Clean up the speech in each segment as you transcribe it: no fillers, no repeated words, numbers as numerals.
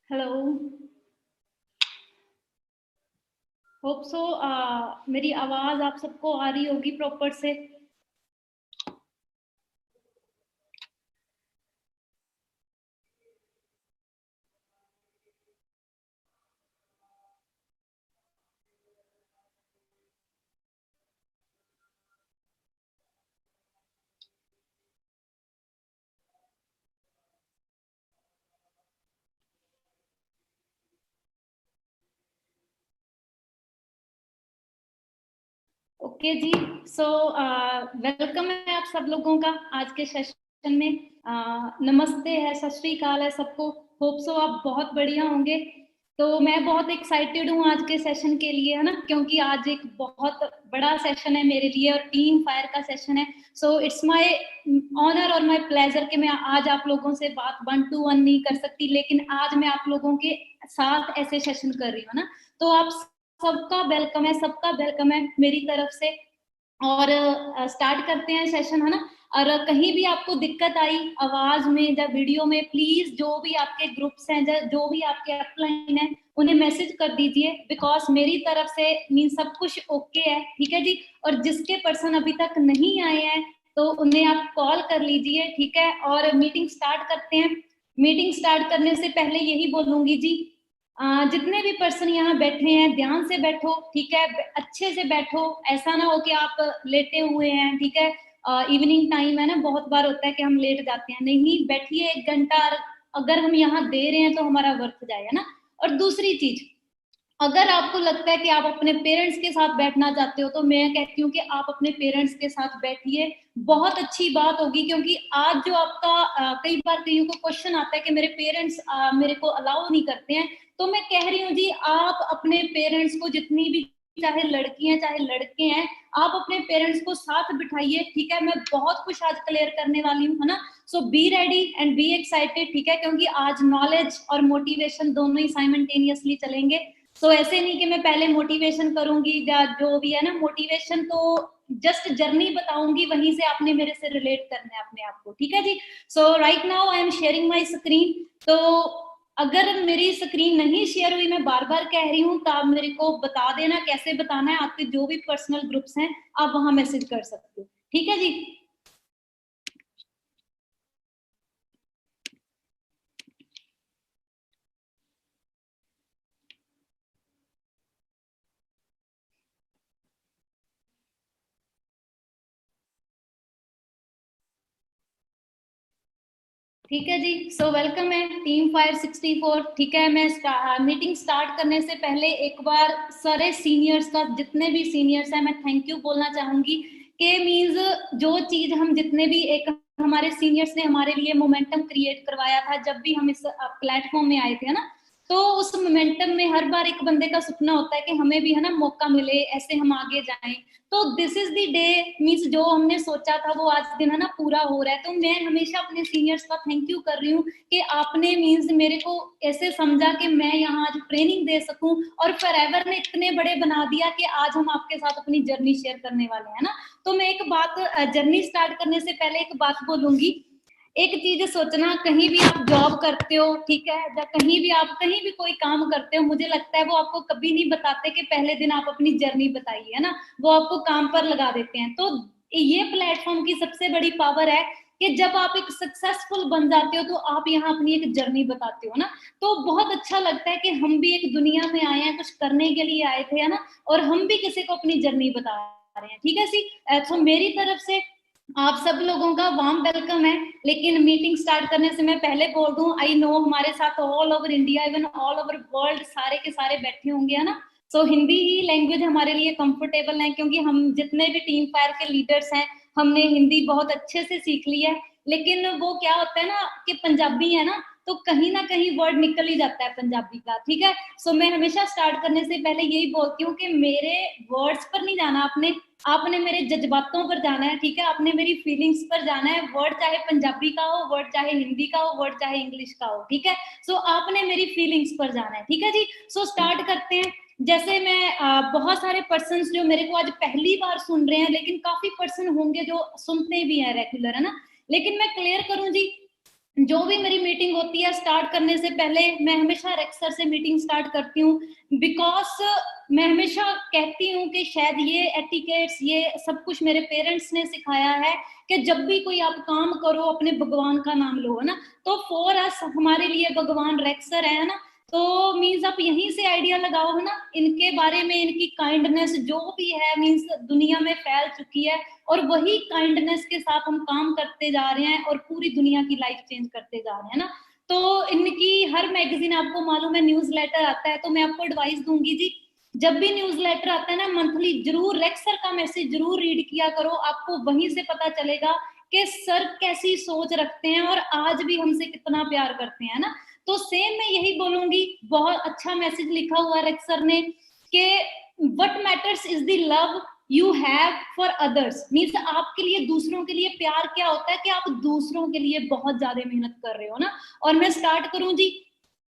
Hello. Hope so मेरी आवाज आप सबको आ रही होगी प्रॉपर से। ओके जी। सो वेलकम है आप सब लोगों का आज के सेशन में। नमस्ते है, सत श्री अकाल है सबको। होप सो आप बहुत बढ़िया होंगे। तो मैं बहुत एक्साइटेड हूँ आज के सेशन के लिए, है ना, क्योंकि आज एक बहुत बड़ा सेशन है मेरे लिए और टीम फायर का सेशन है। सो इट्स माय ऑनर और माय प्लेजर कि मैं आज आप लोगों से बात 1-to-1 नहीं कर सकती, लेकिन आज मैं आप लोगों के साथ ऐसे सेशन कर रही हूँ ना। तो आप सबका वेलकम है, सबका वेलकम है मेरी तरफ से। और स्टार्ट करते हैं सेशन, है ना। और कहीं भी आपको दिक्कत आई आवाज में या वीडियो में, प्लीज जो भी आपके ग्रुप्स हैं, जो भी आपके अपलाइन है, उन्हें मैसेज कर दीजिए, बिकॉज मेरी तरफ से मीन सब कुछ ओके है, ठीक है जी। और जिसके पर्सन अभी तक नहीं आए हैं तो उन्हें आप कॉल कर लीजिए, ठीक है। और मीटिंग स्टार्ट करते हैं। मीटिंग स्टार्ट करने से पहले यही बोलूंगी जी, जितने भी पर्सन यहाँ बैठे हैं ध्यान से बैठो, ठीक है, अच्छे से बैठो। ऐसा ना हो कि आप लेटे हुए हैं, ठीक है। इवनिंग टाइम है ना, बहुत बार होता है कि हम लेट जाते हैं। नहीं, बैठिए 1 घंटा। अगर हम यहाँ दे रहे हैं तो हमारा वर्क जाएगा ना। और दूसरी चीज, अगर आपको लगता है कि आप अपने पेरेंट्स के साथ बैठना चाहते हो तो मैं कहती हूँ कि आप अपने पेरेंट्स के साथ बैठिए, बहुत अच्छी बात होगी। क्योंकि आज जो आपका कई बार कईयों को क्वेश्चन आता है कि मेरे पेरेंट्स मेरे को अलाउ नहीं करते हैं, तो मैं कह रही हूँ जी, आप अपने पेरेंट्स को, जितनी भी चाहे लड़की हैं चाहे लड़के हैं, आप अपने पेरेंट्स को साथ बिठाइए, ठीक है। मैं बहुत कुछ आज क्लियर करने वाली हूँ, है ना। So be ready and be excited, ठीक है, क्योंकि आज नॉलेज और मोटिवेशन दोनों ही साइमल्टेनियसली चलेंगे। तो ऐसे नहीं कि मैं पहले मोटिवेशन करूंगी या जो भी है ना, मोटिवेशन तो जस्ट जर्नी बताऊंगी, वहीं से आपने मेरे से रिलेट करना है अपने आप को, ठीक है जी। So right now I am sharing my screen. तो अगर मेरी स्क्रीन नहीं शेयर हुई, मैं बार बार कह रही हूँ, तो आप मेरे को बता देना कैसे बताना है। आपके जो भी पर्सनल ग्रुप्स हैं आप वहां मैसेज कर सकते हो, ठीक है जी। ठीक है जी। सो वेलकम है टीम फायर 64, ठीक है। मैं मीटिंग स्टार्ट करने से पहले एक बार सारे सीनियर्स का, जितने भी सीनियर्स हैं, मैं थैंक यू बोलना चाहूंगी कि मीन्स जो चीज हम जितने भी एक हमारे सीनियर्स ने हमारे लिए मोमेंटम क्रिएट करवाया था जब भी हम इस प्लेटफॉर्म में आए थे ना, तो उस मोमेंटम में हर बार एक बंदे का सपना होता है कि हमें भी है ना मौका मिले, ऐसे हम आगे जाएं। तो this is the day, means जो हमने सोचा था वो आज दिन है ना पूरा हो रहा है। तो मैं हमेशा अपने सीनियर्स का थैंक यू कर रही हूँ कि आपने मीन्स मेरे को ऐसे समझा कि मैं यहाँ आज ट्रेनिंग दे सकूं, और फॉरएवर ने इतने बड़े बना दिया कि आज हम आपके साथ अपनी जर्नी शेयर करने वाले हैं ना। तो मैं एक बात, जर्नी स्टार्ट करने से पहले एक बात बोलूंगी। एक चीज सोचना, कहीं भी आप जॉब करते हो, ठीक है, या कहीं भी आप कहीं भी कोई काम करते हो, मुझे लगता है वो आपको कभी नहीं बताते कि पहले दिन आप अपनी जर्नी बताइए, है ना। वो आपको काम पर लगा देते हैं। तो ये प्लेटफॉर्म की सबसे बड़ी पावर है कि जब आप एक सक्सेसफुल बन जाते हो तो आप यहाँ अपनी एक जर्नी बताते हो ना। तो बहुत अच्छा लगता है कि हम भी एक दुनिया में आए हैं, कुछ करने के लिए आए थे, है ना, और हम भी किसी को अपनी जर्नी बता रहे हैं, ठीक है सी। तो मेरी तरफ से आप सब लोगों का वार्म वेलकम है। लेकिन मीटिंग स्टार्ट करने से मैं पहले बोल दूं, आई नो हमारे साथ all over India, even all over world सारे के सारे बैठे होंगे, है ना। सो हिंदी ही लैंग्वेज हमारे लिए कंफर्टेबल है, क्योंकि हम जितने भी टीम फायर के लीडर्स हैं हमने हिंदी बहुत अच्छे से सीख ली है। लेकिन वो क्या होता है ना कि पंजाबी है ना, तो कहीं ना कहीं वर्ड निकल ही जाता है पंजाबी का, ठीक है। सो मैं हमेशा स्टार्ट करने से पहले यही बोलती हूँ कि मेरे वर्ड्स पर नहीं जाना आपने, आपने मेरे जज्बातों पर जाना है, ठीक है। आपने मेरी फीलिंग्स पर जाना है। वर्ड चाहे पंजाबी का हो, वर्ड चाहे हिंदी का हो, वर्ड चाहे इंग्लिश का हो, ठीक है। सो आपने मेरी फीलिंग्स पर जाना है, ठीक है जी। सो स्टार्ट करते हैं। जैसे मैं बहुत सारे पर्सन जो मेरे को आज पहली बार सुन रहे हैं, लेकिन काफी पर्सन होंगे जो सुनते भी हैं रेगुलर, है ना। लेकिन मैं क्लियर करूं जी, जो भी मेरी मीटिंग होती है स्टार्ट करने से पहले मैं हमेशा रेक्स सर से मीटिंग स्टार्ट करती हूँ, बिकॉज मैं हमेशा कहती हूँ कि शायद ये एटिकेट्स, ये सब कुछ मेरे पेरेंट्स ने सिखाया है कि जब भी कोई आप काम करो अपने भगवान का नाम लो, है ना। तो फॉर अस, हमारे लिए भगवान रेक्स सर है ना। तो मीन्स आप यहीं से आइडिया लगाओ, है ना, इनके बारे में, इनकी काइंडनेस जो भी है मीन्स दुनिया में फैल चुकी है, और वही काइंडनेस के साथ हम काम करते जा रहे हैं और पूरी दुनिया की लाइफ चेंज करते जा रहे हैं ना। तो इनकी हर मैगजीन, आपको मालूम है न्यूज लेटर आता है, तो मैं आपको एडवाइस दूंगी जी, जब भी न्यूज लेटर आता है ना मंथली, जरूर रेक्स सर का मैसेज जरूर रीड किया करो। आपको वहीं से पता चलेगा कि सर कैसी सोच रखते हैं और आज भी हमसे कितना प्यार करते हैं ना। तो सेम मैं यही बोलूंगी, बहुत अच्छा मैसेज लिखा हुआ रेक्स सर ने कि what matters is the love you have for others. Means आपके लिए, दूसरों के लिए प्यार क्या होता है कि आप दूसरों के लिए बहुत ज्यादा मेहनत कर रहे हो ना। और मैं स्टार्ट करूं जी,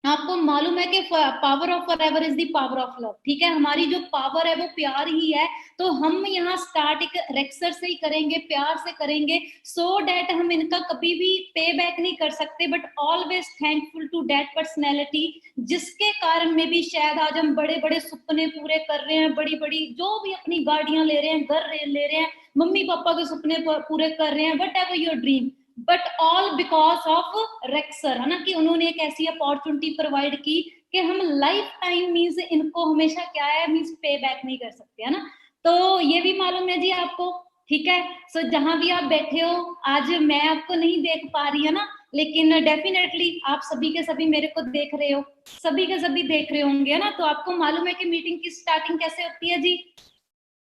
आपको मालूम है कि power of forever is the power of love, ठीक है। हमारी जो पावर है वो प्यार ही है। तो हम यहाँ स्टार्ट एक रेक्सर से ही करेंगे, प्यार से करेंगे, सो डैट हम इनका कभी भी पे बैक नहीं कर सकते, but always thankful to that personality, जिसके कारण में भी शायद आज हम बड़े बड़े सपने पूरे कर रहे हैं, बड़ी बड़ी जो भी अपनी गाड़ियां ले रहे हैं, घर ले रहे हैं, मम्मी पापा के सपने पूरे कर रहे हैं, whatever your dream, but all because of रेक्सर, है ना, कि उन्होंने एक ऐसी अपॉर्चुनिटी प्रोवाइड की कि हम लाइफ टाइम मीन्स इनको हमेशा क्या है मीन्स पे बैक नहीं कर सकते, है ना। तो ये भी मालूम है जी आपको, ठीक है। सो जहां भी आप बैठे हो, आज मैं आपको नहीं देख पा रही है ना, लेकिन डेफिनेटली आप सभी के सभी मेरे को देख रहे हो, सभी के सभी देख रहे होंगे ना। तो आपको मालूम है कि मीटिंग की स्टार्टिंग कैसे होती है जी,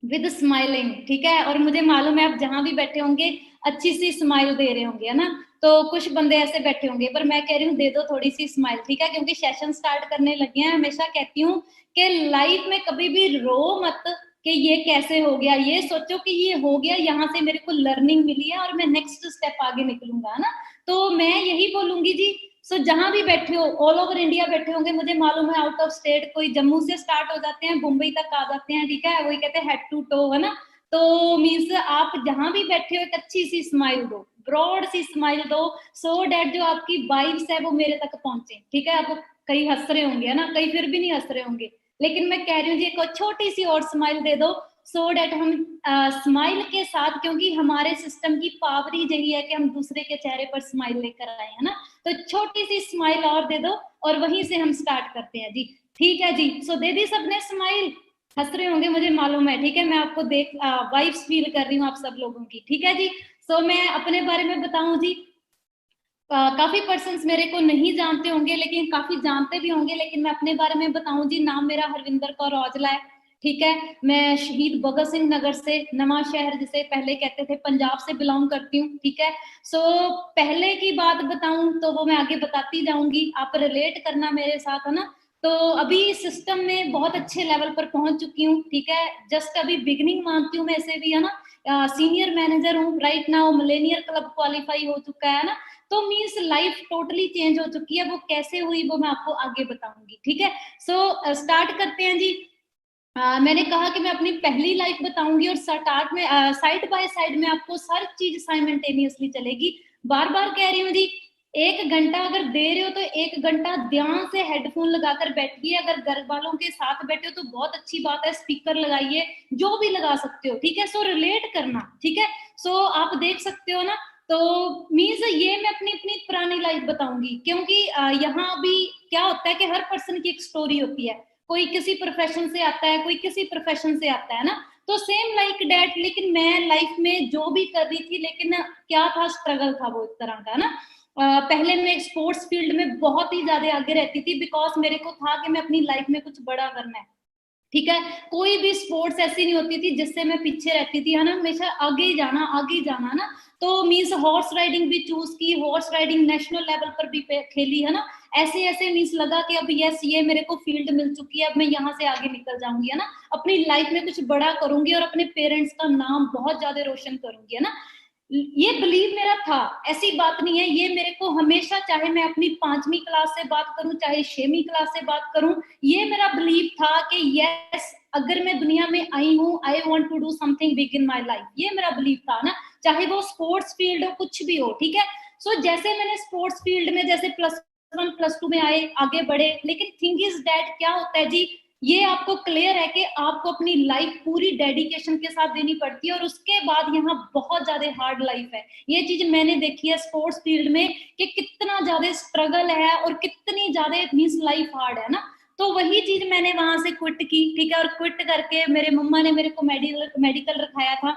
विद स्माइलिंग, ठीक है। और मुझे मालूम है आप जहां भी बैठे होंगे अच्छी सी स्माइल दे रहे होंगे, है ना। तो कुछ बंदे ऐसे बैठे होंगे, पर मैं कह रही हूँ दे दो थोड़ी सी स्माइल, ठीक है, क्योंकि सेशन स्टार्ट करने लगे हैं। हमेशा कहती हूँ कि लाइफ में कभी भी रो मत कि ये कैसे हो गया, ये सोचो कि ये हो गया, यहाँ से मेरे को लर्निंग मिली है और मैं नेक्स्ट स्टेप आगे निकलूंगा, है ना। तो मैं यही बोलूंगी जी, सो जहां भी बैठे हो, ऑल ओवर इंडिया बैठे होंगे, मुझे मालूम है आउट ऑफ स्टेट कोई जम्मू से स्टार्ट हो जाते हैं, मुंबई तक आ जाते हैं, ठीक है, वही कहते हैं हेड टू टो, है ना। तो मीन्स आप जहां भी बैठे हो एक अच्छी सी स्माइल दो, ब्रॉड सी स्माइल दो, सो डैट जो आपकी वाइब्स है वो मेरे तक पहुंचे, ठीक है। आप कई हंस रहे होंगे, है ना, कई फिर भी नहीं हंस रहे होंगे, लेकिन मैं कह रही हूँ जी एक छोटी सी और स्माइल दे दो, सो डैट हम स्माइल के साथ, क्योंकि हमारे सिस्टम की पावर ही यही है कि हम दूसरे के चेहरे पर स्माइल लेकर आए, है ना। तो छोटी सी स्माइल और दे दो और वहीं से हम स्टार्ट करते हैं जी, ठीक है जी। सो दे दी सबने स्माइल, हंस रहे होंगे मुझे मालूम है, ठीक है, मैं आपको देख वाइब्स फील कर रही हूँ आप सब लोगों की, ठीक है जी। सो मैं अपने बारे में बताऊं जी, काफी पर्सन्स मेरे को नहीं जानते होंगे लेकिन काफी जानते भी होंगे, लेकिन मैं अपने बारे में बताऊं जी, नाम मेरा हरविंदर कौर औजला है, ठीक है। मैं शहीद भगत सिंह नगर से, नवा शहर जिसे पहले कहते थे, पंजाब से बिलोंग करती हूँ, ठीक है। सो पहले की बात बताऊं तो वो मैं आगे बताती जाऊंगी, आप रिलेट करना मेरे साथ, है ना। तो अभी सिस्टम में बहुत अच्छे लेवल पर पहुंच चुकी हूँ, ठीक है, जस्ट अभी बिगनिंग मानती हूँ मैं इसे भी, है ना। सीनियर मैनेजर हूँ right now, Millionaire club qualify हो चुका है ना। तो मीन्स लाइफ टोटली चेंज हो चुकी है, वो कैसे हुई वो मैं आपको आगे बताऊंगी, ठीक है। सो स्टार्ट करते हैं जी। मैंने कहा कि मैं अपनी पहली लाइफ बताऊंगी और स्टार्ट में साइड बाय साइड में आपको हर चीज साइमल्टेनियसली चलेगी। बार बार कह रही हूँ जी, 1 घंटा अगर दे रहे हो तो 1 घंटा ध्यान से हेडफोन लगाकर बैठिए, अगर घर वालों के साथ बैठे हो तो बहुत अच्छी बात है, स्पीकर लगाइए, जो भी लगा सकते हो, ठीक है। सो रिलेट करना, ठीक है। सो आप देख सकते हो ना। तो मीन्स ये मैं अपनी अपनी पुरानी लाइफ बताऊंगी, क्योंकि यहाँ भी क्या होता है कि हर पर्सन की एक स्टोरी होती है, कोई किसी प्रोफेशन से आता है, कोई किसी प्रोफेशन से आता है ना। तो सेम लाइक डैट, लेकिन मैं लाइफ में जो भी कर रही थी, लेकिन क्या था, स्ट्रगल था वो एक तरह का ना। पहले मैं स्पोर्ट्स फील्ड में बहुत ही ज्यादा आगे रहती थी, बिकॉज मेरे को था कि मैं अपनी लाइफ में कुछ बड़ा करना है, ठीक है। कोई भी स्पोर्ट्स ऐसी नहीं होती थी जिससे मैं पीछे रहती थी, है ना, हमेशा आगे ही जाना, आगे ही जाना ना। तो मीन्स हॉर्स राइडिंग भी चूज की, हॉर्स राइडिंग नेशनल लेवल पर भी खेली, है ना। ऐसे ऐसे मीन्स लगा कि अब यस ये मेरे को फील्ड मिल चुकी है, अब मैं यहाँ से आगे निकल जाऊंगी, है ना, अपनी लाइफ में कुछ बड़ा करूंगी और अपने पेरेंट्स का नाम बहुत ज्यादा रोशन करूंगी, है ना। ये बिलीव मेरा था, ऐसी बात नहीं है, ये मेरे को हमेशा, चाहे मैं अपनी 5वीं क्लास से बात करूं, चाहे 6वीं क्लास से बात करूं, ये मेरा बिलीव था कि यस अगर मैं दुनिया में आई हूं, I want to do something big in my life, ये मेरा बिलीव था ना। चाहे वो स्पोर्ट्स फील्ड हो, कुछ भी हो, ठीक है। सो जैसे मैंने स्पोर्ट्स फील्ड में जैसे +1 +2 में आए, आगे बढ़े, लेकिन थिंग इज दैट क्या होता है जी, ये आपको क्लियर है कि आपको अपनी लाइफ पूरी डेडिकेशन के साथ देनी पड़ती है और उसके बाद यहाँ बहुत ज्यादा हार्ड लाइफ है। ये चीज मैंने देखी है स्पोर्ट्स फील्ड में कि कितना ज्यादा स्ट्रगल है और कितनी ज्यादा मींस लाइफ हार्ड है ना। तो वही चीज मैंने वहां से क्विट की, ठीक है, और क्विट करके मेरे मम्मा ने मेरे को मेडिकल रखाया था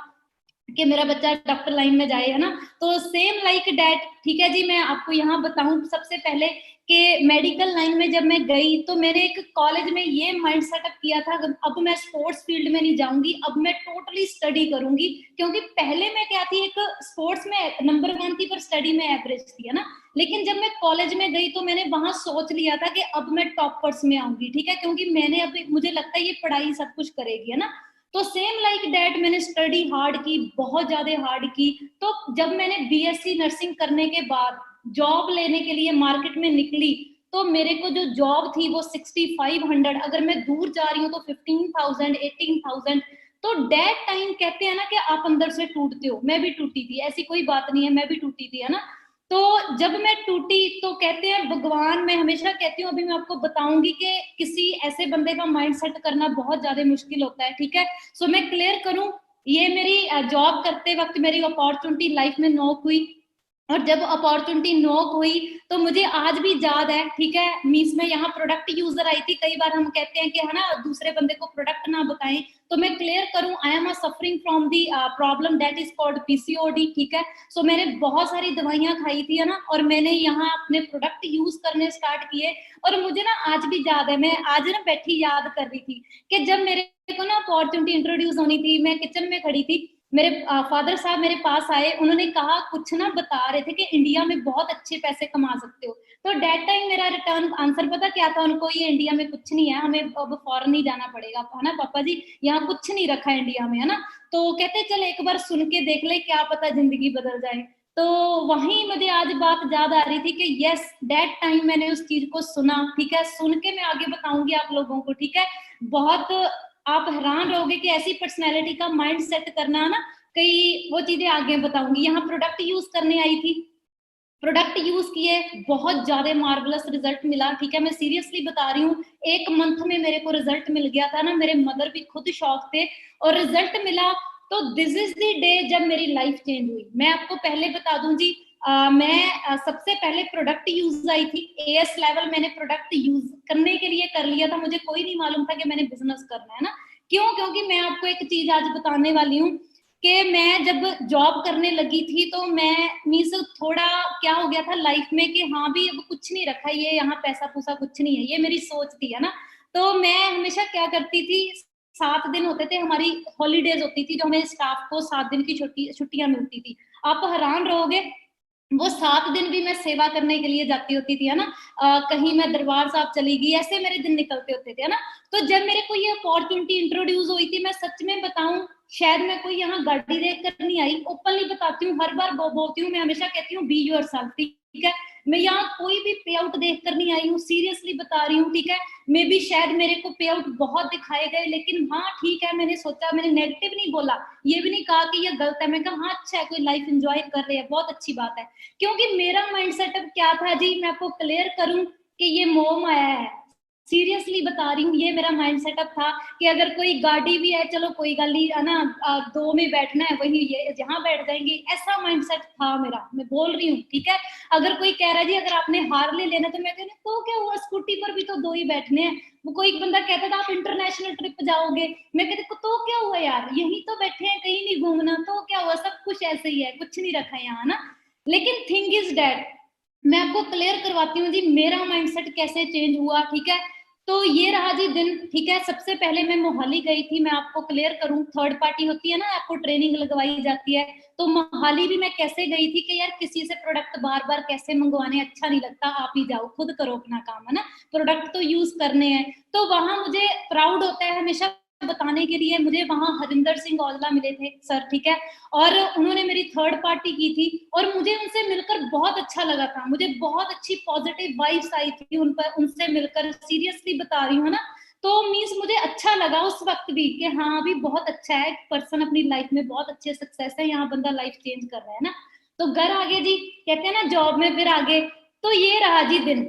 कि मेरा बच्चा डॉक्टर लाइन में जाए, है ना। तो सेम लाइक डैट, ठीक है जी। मैं आपको यहाँ बताऊं सबसे पहले कि मेडिकल लाइन में जब मैं गई तो मैंने एक कॉलेज में ये माइंड सेटअप किया था, अब मैं स्पोर्ट्स फील्ड में नहीं जाऊंगी, अब मैं टोटली स्टडी करूंगी। क्योंकि पहले मैं क्या थी, एक स्पोर्ट्स में नंबर 1 थी पर स्टडी में एवरेज थी, है ना। लेकिन जब मैं कॉलेज में गई तो मैंने वहां सोच लिया था कि अब मैं टॉपर्स में आऊंगी, ठीक है, क्योंकि मैंने अब मुझे लगता है ये पढ़ाई सब कुछ करेगी, है ना। तो सेम लाइक दैट मैंने स्टडी हार्ड की, बहुत ज्यादा हार्ड की। तो जब मैंने बीएससी नर्सिंग करने के बाद जॉब लेने के लिए मार्केट में निकली तो मेरे को जो जॉब थी वो 6500, अगर मैं दूर जा रही हूँ तो 15,000 18,000। तो डेट टाइम कहते हैं ना कि आप अंदर से टूटते हो, मैं भी टूटी थी, ऐसी कोई बात नहीं है, मैं भी टूटी थी, है ना। तो जब मैं टूटी तो कहते हैं भगवान, मैं हमेशा कहती हूँ, अभी मैं आपको बताऊंगी कि किसी ऐसे बंदे का माइंड सेट करना बहुत ज्यादा मुश्किल होता है, ठीक है। सो मैं क्लियर करूं, ये मेरी जॉब करते वक्त मेरी अपॉर्चुनिटी लाइफ में नॉक हुई। और जब अपॉर्चुनिटी नॉक हुई तो मुझे आज भी याद है, ठीक है, मींस में यहाँ प्रोडक्ट यूजर आई थी। कई बार हम कहते हैं कि है ना दूसरे बंदे को प्रोडक्ट ना बताएं, तो मैं क्लियर करूं, I am suffering from the problem that is called PCOD, ठीक है। सो मैंने बहुत सारी दवाइयां खाई थी, है ना, और मैंने यहाँ अपने प्रोडक्ट यूज करने स्टार्ट किए। और मुझे ना आज भी याद है, मैं आज ना बैठी याद कर रही थी कि जब मेरे को ना अपॉर्चुनिटी इंट्रोड्यूस होनी थी, मैं किचन में खड़ी थी, मेरे फादर साहब मेरे पास आए, उन्होंने कहा, कुछ ना बता रहे थे कि इंडिया में बहुत अच्छे पैसे कमा सकते हो। तो डेट टाइम मेरा रिटर्न आंसर पता क्या था उनको, ये इंडिया में कुछ नहीं है, हमें अब फॉरेन ही जाना पड़ेगा, है ना पापा जी, यहाँ कुछ नहीं रखा है इंडिया में, है ना। तो कहते चल एक बार सुन के देख ले, क्या पता जिंदगी बदल जाए। तो वहीं मुझे आज बात याद आ रही थी कि यस, डेट टाइम मैंने उस चीज को सुना, ठीक है, सुन के मैं आगे बताऊंगी आप लोगों को, ठीक है। बहुत आप हैरान रहोगे कि ऐसी पर्सनैलिटी का माइंड सेट करना ना, कई वो चीजें आगे बताऊंगी। यहाँ प्रोडक्ट यूज करने आई थी, प्रोडक्ट यूज किए, बहुत ज्यादा मार्वलस रिजल्ट मिला, ठीक है, मैं सीरियसली बता रही हूँ। 1 मंथ में मेरे को रिजल्ट मिल गया था ना, मेरे मदर भी खुद शॉक थे, और रिजल्ट मिला। तो दिस इज द डे जब मेरी लाइफ चेंज हुई। मैं आपको पहले बता दूं जी, मैं सबसे पहले प्रोडक्ट यूज आई थी, एएस लेवल मैंने प्रोडक्ट यूज करने के लिए कर लिया था, मुझे कोई नहीं मालूम था कि मैंने बिजनेस करना है ना। क्यों? क्योंकि मैं आपको एक चीज आज बताने वाली हूँ कि मैं जब जॉब करने लगी थी तो मैं मीन्स थोड़ा क्या हो गया था लाइफ में कि हाँ भी अब कुछ नहीं रखा, ये यहाँ पैसा पूसा कुछ नहीं है, ये मेरी सोच थी, है ना। तो मैं हमेशा क्या करती थी, 7 दिन होते थे हमारी, हॉलीडेज होती थी जो हमें स्टाफ को 7 दिन की छुट्टियां मिलती थी। आप हैरान रहोगे, वो 7 दिन भी मैं सेवा करने के लिए जाती होती थी, है ना। कहीं मैं दरबार साहब चली गई, ऐसे मेरे दिन निकलते होते थे, है ना। तो जब मेरे को ये अपॉर्चुनिटी इंट्रोड्यूस हुई थी, मैं सच में बताऊं, शायद मैं कोई यहाँ गाड़ी देख कर नहीं आई, ओपनली बताती हूँ, हर बार बोलती हूँ, मैं हमेशा कहती हूँ बी योरसेल्फ, ठीक है। मैं यहाँ कोई भी पे आउट देख कर नहीं आई हूँ, सीरियसली बता रही हूँ, ठीक है। मे भी शायद मेरे को पे आउट बहुत दिखाए गए, लेकिन हाँ ठीक है, मैंने सोचा, मैंने नेगेटिव नहीं बोला, ये भी नहीं कहा कि ये गलत है, मैं कहा हाँ अच्छा है, कोई लाइफ एंजॉय कर रहे हैं, बहुत अच्छी बात है। क्योंकि मेरा माइंड सेटअप क्या था जी, मैं आपको क्लियर करूं कि ये मोह माया है, सीरियसली बता रही हूँ, ये मेरा माइंड सेटअप था कि अगर कोई गाड़ी भी है, चलो कोई गल नहीं, है ना, 2 में बैठना है, वही ये जहां बैठ जाएंगे, ऐसा माइंड सेट था मेरा, मैं बोल रही हूँ, ठीक है। अगर कोई कह रहा है जी अगर आपने हार्ले लेना, तो मैं कहती तो क्या हुआ, स्कूटी पर भी तो 2 ही बैठने हैं। वो कोई बंदा कहता था आप इंटरनेशनल ट्रिप जाओगे, मैं कहती तो क्या हुआ यार, यही तो बैठे हैं, कहीं नहीं घूमना, तो क्या हुआ, सब कुछ ऐसे ही है, कुछ नहीं रखा है यहाँ ना। लेकिन थिंग इज डेट, मैं आपको क्लियर करवाती हूँ जी मेरा माइंडसेट कैसे चेंज हुआ, ठीक है। तो ये रहा जी दिन, ठीक है। सबसे पहले मैं मोहाली गई थी, मैं आपको क्लियर करूं, थर्ड पार्टी होती है ना, आपको ट्रेनिंग लगवाई जाती है। तो मोहाली भी मैं कैसे गई थी कि यार किसी से प्रोडक्ट बार बार कैसे मंगवाने, अच्छा नहीं लगता, आप ही जाओ, खुद करो अपना काम, है ना, प्रोडक्ट तो यूज करने हैं। तो वहां मुझे प्राउड होता है हमेशा बताने के लिए, मुझे वहां हरिंदर सिंह औजला मिले थे सर, ठीक है। और उन्होंने मेरी थर्ड पार्टी की थी, और मुझे उनसे मिलकर बहुत अच्छा लगा था, मुझे बहुत अच्छी पॉजिटिव वाइब्स आई थी उन पर, उनसे मिलकर, सीरियसली बता रही हूँ ना। तो मीन्स मुझे अच्छा लगा उस वक्त भी कि हाँ अभी बहुत अच्छा है, पर्सन अपनी लाइफ में बहुत अच्छे सक्सेस है, यहाँ बंदा लाइफ चेंज कर रहा है ना। तो घर आगे जी, कहते हैं ना जॉब में फिर आगे। तो ये रहा जी दिन।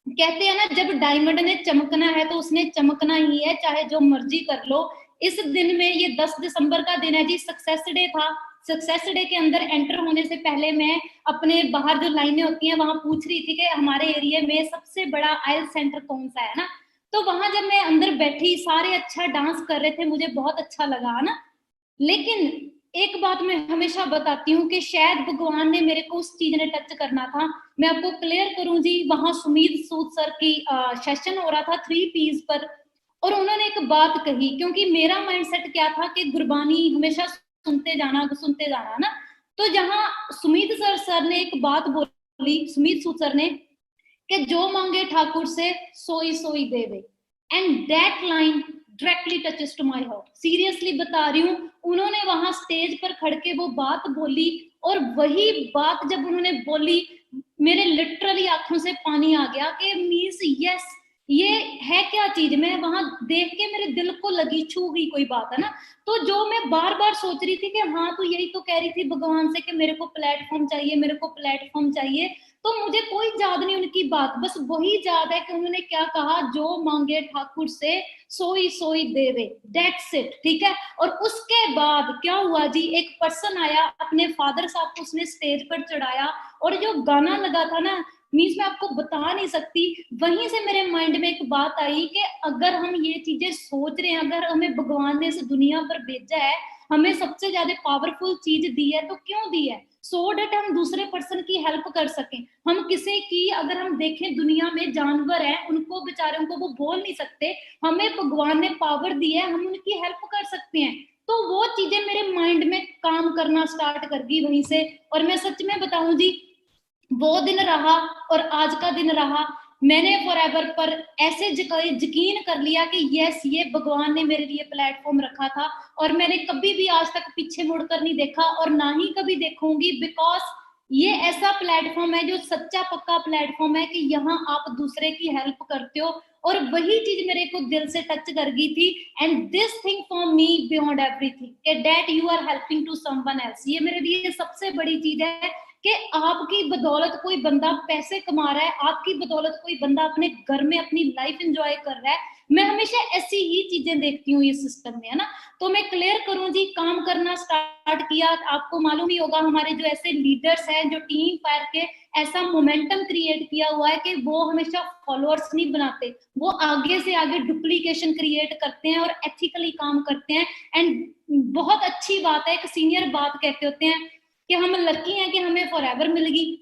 कहते हैं ना जब डायमंड ने चमकना है तो उसने चमकना ही है, चाहे जो मर्जी कर लो। इस दिन में, ये 10 दिसंबर का दिन है जी, सक्सेस डे था। सक्सेस डे के अंदर एंटर होने से पहले मैं अपने बाहर जो लाइनें होती हैं वहां पूछ रही थी कि हमारे एरिया में सबसे बड़ा आयल सेंटर कौन सा है ना। तो वहां जब मैं अंदर बैठी, सारे अच्छा डांस कर रहे थे, मुझे बहुत अच्छा लगा ना। लेकिन एक बात मैं हमेशा बताती हूँ कि शायद भगवान ने मेरे को उस चीज ने टच करना था। मैं आपको क्लियर करूं जी, वहां सुमीत सूद सर की सेशन हो रहा था 3 Ps पर। और उन्होंने एक बात कही, क्योंकि मेरा माइंडसेट क्या था कि गुरबानी हमेशा सुनते जाना ना। तो जहां सुमीत सर ने एक बात बोली, सुमीत सूद सर ने, कि जो मांगे ठाकुर से सोई सोई देवे। And that line directly touches to my heart. Seriously बता रही हूँ, उन्होंने वहां स्टेज पर खड़ के वो बात बोली, और वही बात जब उन्होंने बोली, मेरे लिटरली आंखों से पानी आ गया कि मीन्स यस, ये है क्या चीज। मैं वहां देख के मेरे दिल को लगी, छू गई कोई बात है ना। तो जो मैं बार बार सोच रही थी कि हाँ, तो यही तो कह रही थी भगवान से कि मेरे को प्लेटफॉर्म चाहिए, मेरे को प्लेटफॉर्म चाहिए। तो मुझे कोई याद नहीं उनकी बात, बस वही याद है कि उन्होंने क्या कहा, जो मांगे ठाकुर से सोई सोई देवे। दैट्स इट, ठीक है। और उसके बाद क्या हुआ जी, एक पर्सन आया, अपने फादर साहब को उसने स्टेज पर चढ़ाया, और जो गाना लगा था ना, मीन्स मैं आपको बता नहीं सकती। वहीं से मेरे माइंड में एक बात आई कि अगर हम ये चीजें सोच रहे हैं, अगर हमें भगवान ने इस दुनिया पर भेजा है, हमें सबसे ज्यादा पावरफुल चीज दी है, तो क्यों दी है? सो डेट हम दूसरे पर्सन की हेल्प कर सकें। हम किसी की, अगर हम देखें दुनिया में जानवर हैं, उनको बेचारों को वो बोल नहीं सकते, हमें भगवान ने पावर दी है, हम उनकी हेल्प कर सकते हैं। तो वो चीजें मेरे माइंड में काम करना स्टार्ट कर दी वहीं से। और मैं सच में बताऊं जी, वो दिन रहा और आज का दिन रहा, मैंने फॉरएवर पर ऐसे यकीन कर लिया कि यस, ये भगवान ने मेरे लिए प्लेटफॉर्म रखा था। और मैंने कभी भी आज तक पीछे मुड़कर नहीं देखा, और ना ही कभी देखूंगी, बिकॉज ये ऐसा प्लेटफॉर्म है जो सच्चा पक्का प्लेटफॉर्म है कि यहाँ आप दूसरे की हेल्प करते हो। और वही चीज मेरे को दिल से टच कर गई थी। And this thing for me beyond everything, that you are helping to someone else, ये मेरे लिए सबसे बड़ी चीज है कि आपकी बदौलत कोई बंदा पैसे कमा रहा है, आपकी बदौलत कोई बंदा अपने घर में अपनी लाइफ एंजॉय कर रहा है। मैं हमेशा ऐसी ही चीजें देखती हूँ ये सिस्टम में, है ना। तो मैं क्लियर करूं जी, काम करना स्टार्ट किया। आपको मालूम ही होगा, हमारे जो ऐसे लीडर्स हैं जो टीम फायर के ऐसा मोमेंटम क्रिएट किया हुआ है कि वो हमेशा फॉलोअर्स नहीं बनाते, वो आगे से आगे डुप्लीकेशन क्रिएट करते हैं और एथिकली काम करते हैं। एंड बहुत अच्छी बात है, एक सीनियर बात कहते होते हैं कि हम लकी हैं कि हमें फॉरएवर मिलेगी,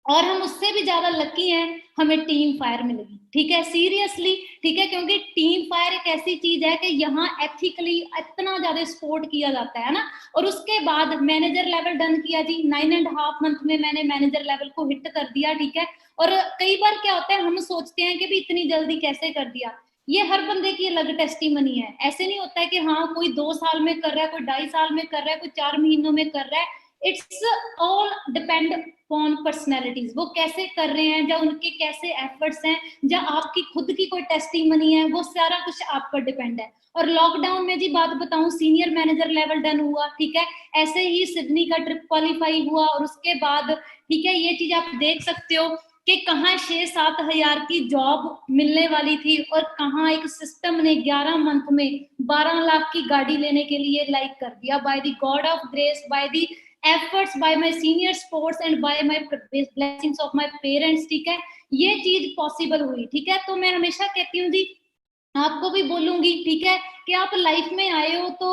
और हम उससे भी ज्यादा लकी हैं, हमें टीम फायर मिलेगी। ठीक है, सीरियसली, ठीक है, क्योंकि टीम फायर एक ऐसी चीज है कि यहाँ एथिकली इतना ज्यादा सपोर्ट किया जाता है ना। और उसके बाद मैनेजर लेवल डन किया जी, 9.5 मंथ में मैंने मैनेजर लेवल को हिट कर दिया। ठीक है, और कई बार क्या होता है, हम सोचते हैं कि भी इतनी जल्दी कैसे कर दिया। ये हर बंदे की अलग टेस्टिमनी है, ऐसे नहीं होता है कि हाँ कोई 2 साल में कर रहा है, कोई 2.5 साल में कर रहा है, कोई 4 महीनों में कर रहा है। It's all depend upon personalities, वो कैसे कर रहे हैं, या उनके कैसे एफर्ट्स हैं, या आपकी खुद की कोई टेस्टिमनी है, वो सारा कुछ आप पर डिपेंड है। और लॉकडाउन में जी बात बताऊं, सीनियर मैनेजर लेवल डन हुआ। ठीक है, ऐसे ही सिडनी का ट्रिप क्वालिफाई हुआ, और उसके बाद ठीक है, ये चीज आप देख सकते हो कि कहाँ 6-7 हजार की जॉब मिलने वाली थी, और कहाँ एक सिस्टम ने 11 मंथ में 12 लाख की गाड़ी लेने के लिए लाइक कर दिया, by the God of grace, by the efforts by my senior sports and by my blessings of my parents। ठीक है, ये चीज पॉसिबल हुई। ठीक है, तो मैं हमेशा कहती हूँ जी, आपको भी बोलूंगी, ठीक है, कि आप लाइफ में आए हो तो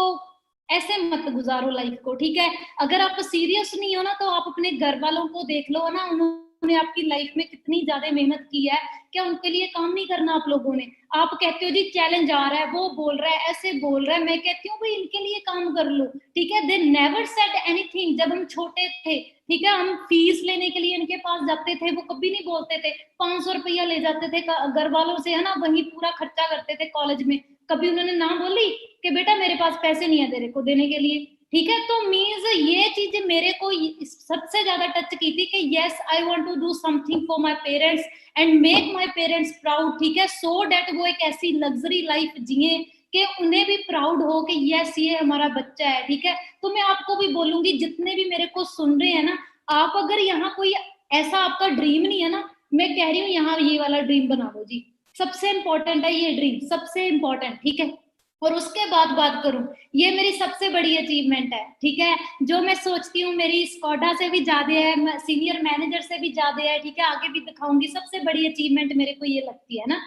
ऐसे मत गुजारो लाइफ को। ठीक है, अगर आप सीरियस नहीं हो ना, तो आप अपने घर वालों को देख लो ना, उन्होंने आपकी लाइफ में कितनी ज्यादा मेहनत की है, क्या उनके लिए काम नहीं करना आप लोगों ने? आप कहते हो जी चैलेंज आ रहा है, वो बोल रहा है, ऐसे बोल रहा है, मैं कहती हूँ भाई इनके लिए काम कर लो। ठीक है, दे नेवर सेड एनीथिंग। जब हम छोटे थे, ठीक है, हम फीस लेने के लिए इनके पास जाते थे, वो कभी नहीं बोलते थे। 500 रुपया ले जाते थे घर वालों से, है ना, वही पूरा खर्चा करते थे कॉलेज में। कभी उन्होंने ना बोली कि बेटा मेरे पास पैसे नहीं है तेरे को देने के लिए। ठीक है, तो मीन्स ये चीज मेरे को सबसे ज्यादा टच की थी कि yes, I want to do something for my parents and make my parents proud. ठीक है, सो डेट वो एक ऐसी लग्जरी लाइफ जिए कि उन्हें भी प्राउड हो कि यस, ये हमारा बच्चा है। ठीक है, तो मैं आपको भी बोलूंगी, जितने भी मेरे को सुन रहे हैं ना, आप अगर यहाँ कोई ऐसा आपका ड्रीम नहीं है ना, मैं कह रही हूँ यहाँ ये वाला ड्रीम बना लो जी, सबसे इंपॉर्टेंट है ये ड्रीम, सबसे इंपॉर्टेंट, ठीक है। और उसके बाद बात करूं, ये मेरी सबसे बड़ी अचीवमेंट है, ठीक है, जो मैं सोचती हूँ मेरी स्कॉडा से भी ज्यादा है, सीनियर मैनेजर से भी ज्यादा है, ठीक है, आगे भी दिखाऊंगी। सबसे बड़ी अचीवमेंट मेरे को ये लगती है ना,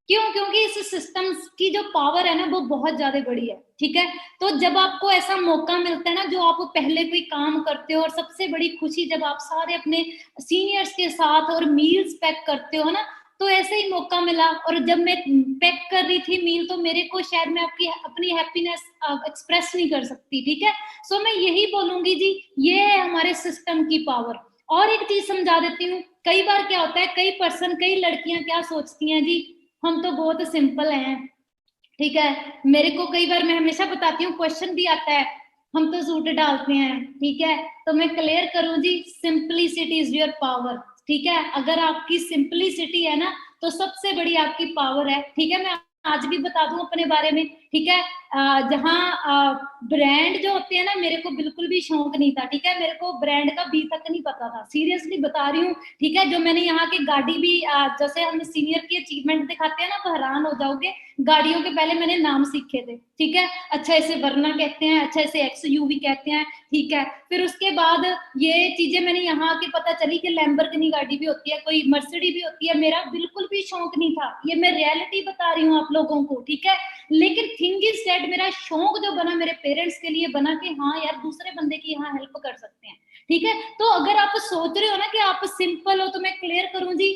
क्यों? क्योंकि इस सिस्टम की जो पावर है ना वो बहुत ज्यादा बड़ी है, ठीक है। तो जब आपको ऐसा मौका मिलता है ना, जो आप पहले कोई काम करते हो, और सबसे बड़ी खुशी जब आप सारे अपने सीनियर्स के साथ और मील्स पैक करते हो ना, तो ऐसे ही मौका मिला। और जब मैं पैक कर रही थी मील, तो मेरे को शायद मैं आपकी अपनी हैप्पीनेस एक्सप्रेस नहीं कर सकती, ठीक है। सो मैं यही बोलूंगी जी, ये है हमारे सिस्टम की पावर। और एक चीज समझा देती हूँ, कई बार क्या होता है, कई पर्सन, कई लड़कियां क्या सोचती हैं जी, हम तो बहुत सिंपल हैं, ठीक है। मेरे को कई बार, मैं हमेशा बताती हूँ, क्वेश्चन भी आता है, हम तो सूट डालते हैं, ठीक है। तो मैं क्लियर करूं जी, सिंपलिसिटी इज योर पावर, ठीक है। अगर आपकी सिंपलिसिटी है ना, तो सबसे बड़ी आपकी पावर है, ठीक है। मैं आज भी बता दूं अपने बारे में, ठीक है। जहाँ ब्रांड जो होते हैं ना, मेरे को बिल्कुल भी शौक नहीं था, ठीक है। मेरे को ब्रांड का बी तक नहीं पता था, सीरियसली बता रही हूँ, ठीक है। जो मैंने यहाँ की गाड़ी भी, जैसे हम सीनियर की अचीवमेंट दिखाते हैं ना, तो हैरान हो जाओगे, गाड़ियों के पहले मैंने नाम सीखे थे, ठीक है। अच्छा इसे वरना कहते हैं, अच्छा इसे XUV कहते हैं, ठीक है। फिर उसके बाद ये चीजें मैंने यहाँ की पता चली कि लैम्बोर्गिनी गाड़ी भी होती है, कोई मर्सिडीज भी होती है। मेरा बिल्कुल भी शौक नहीं था, ये मैं रियलिटी बता रही हूँ आप लोगों को, ठीक है। लेकिन थिंग इज दैट, मेरा शौक जो बना मेरे पेरेंट्स के लिए बना, कि हाँ यार दूसरे बंदे की यहाँ हेल्प कर सकते हैं, ठीक है। तो अगर आप सोच रहे हो ना कि आप सिंपल हो, तो मैं क्लियर करूं जी,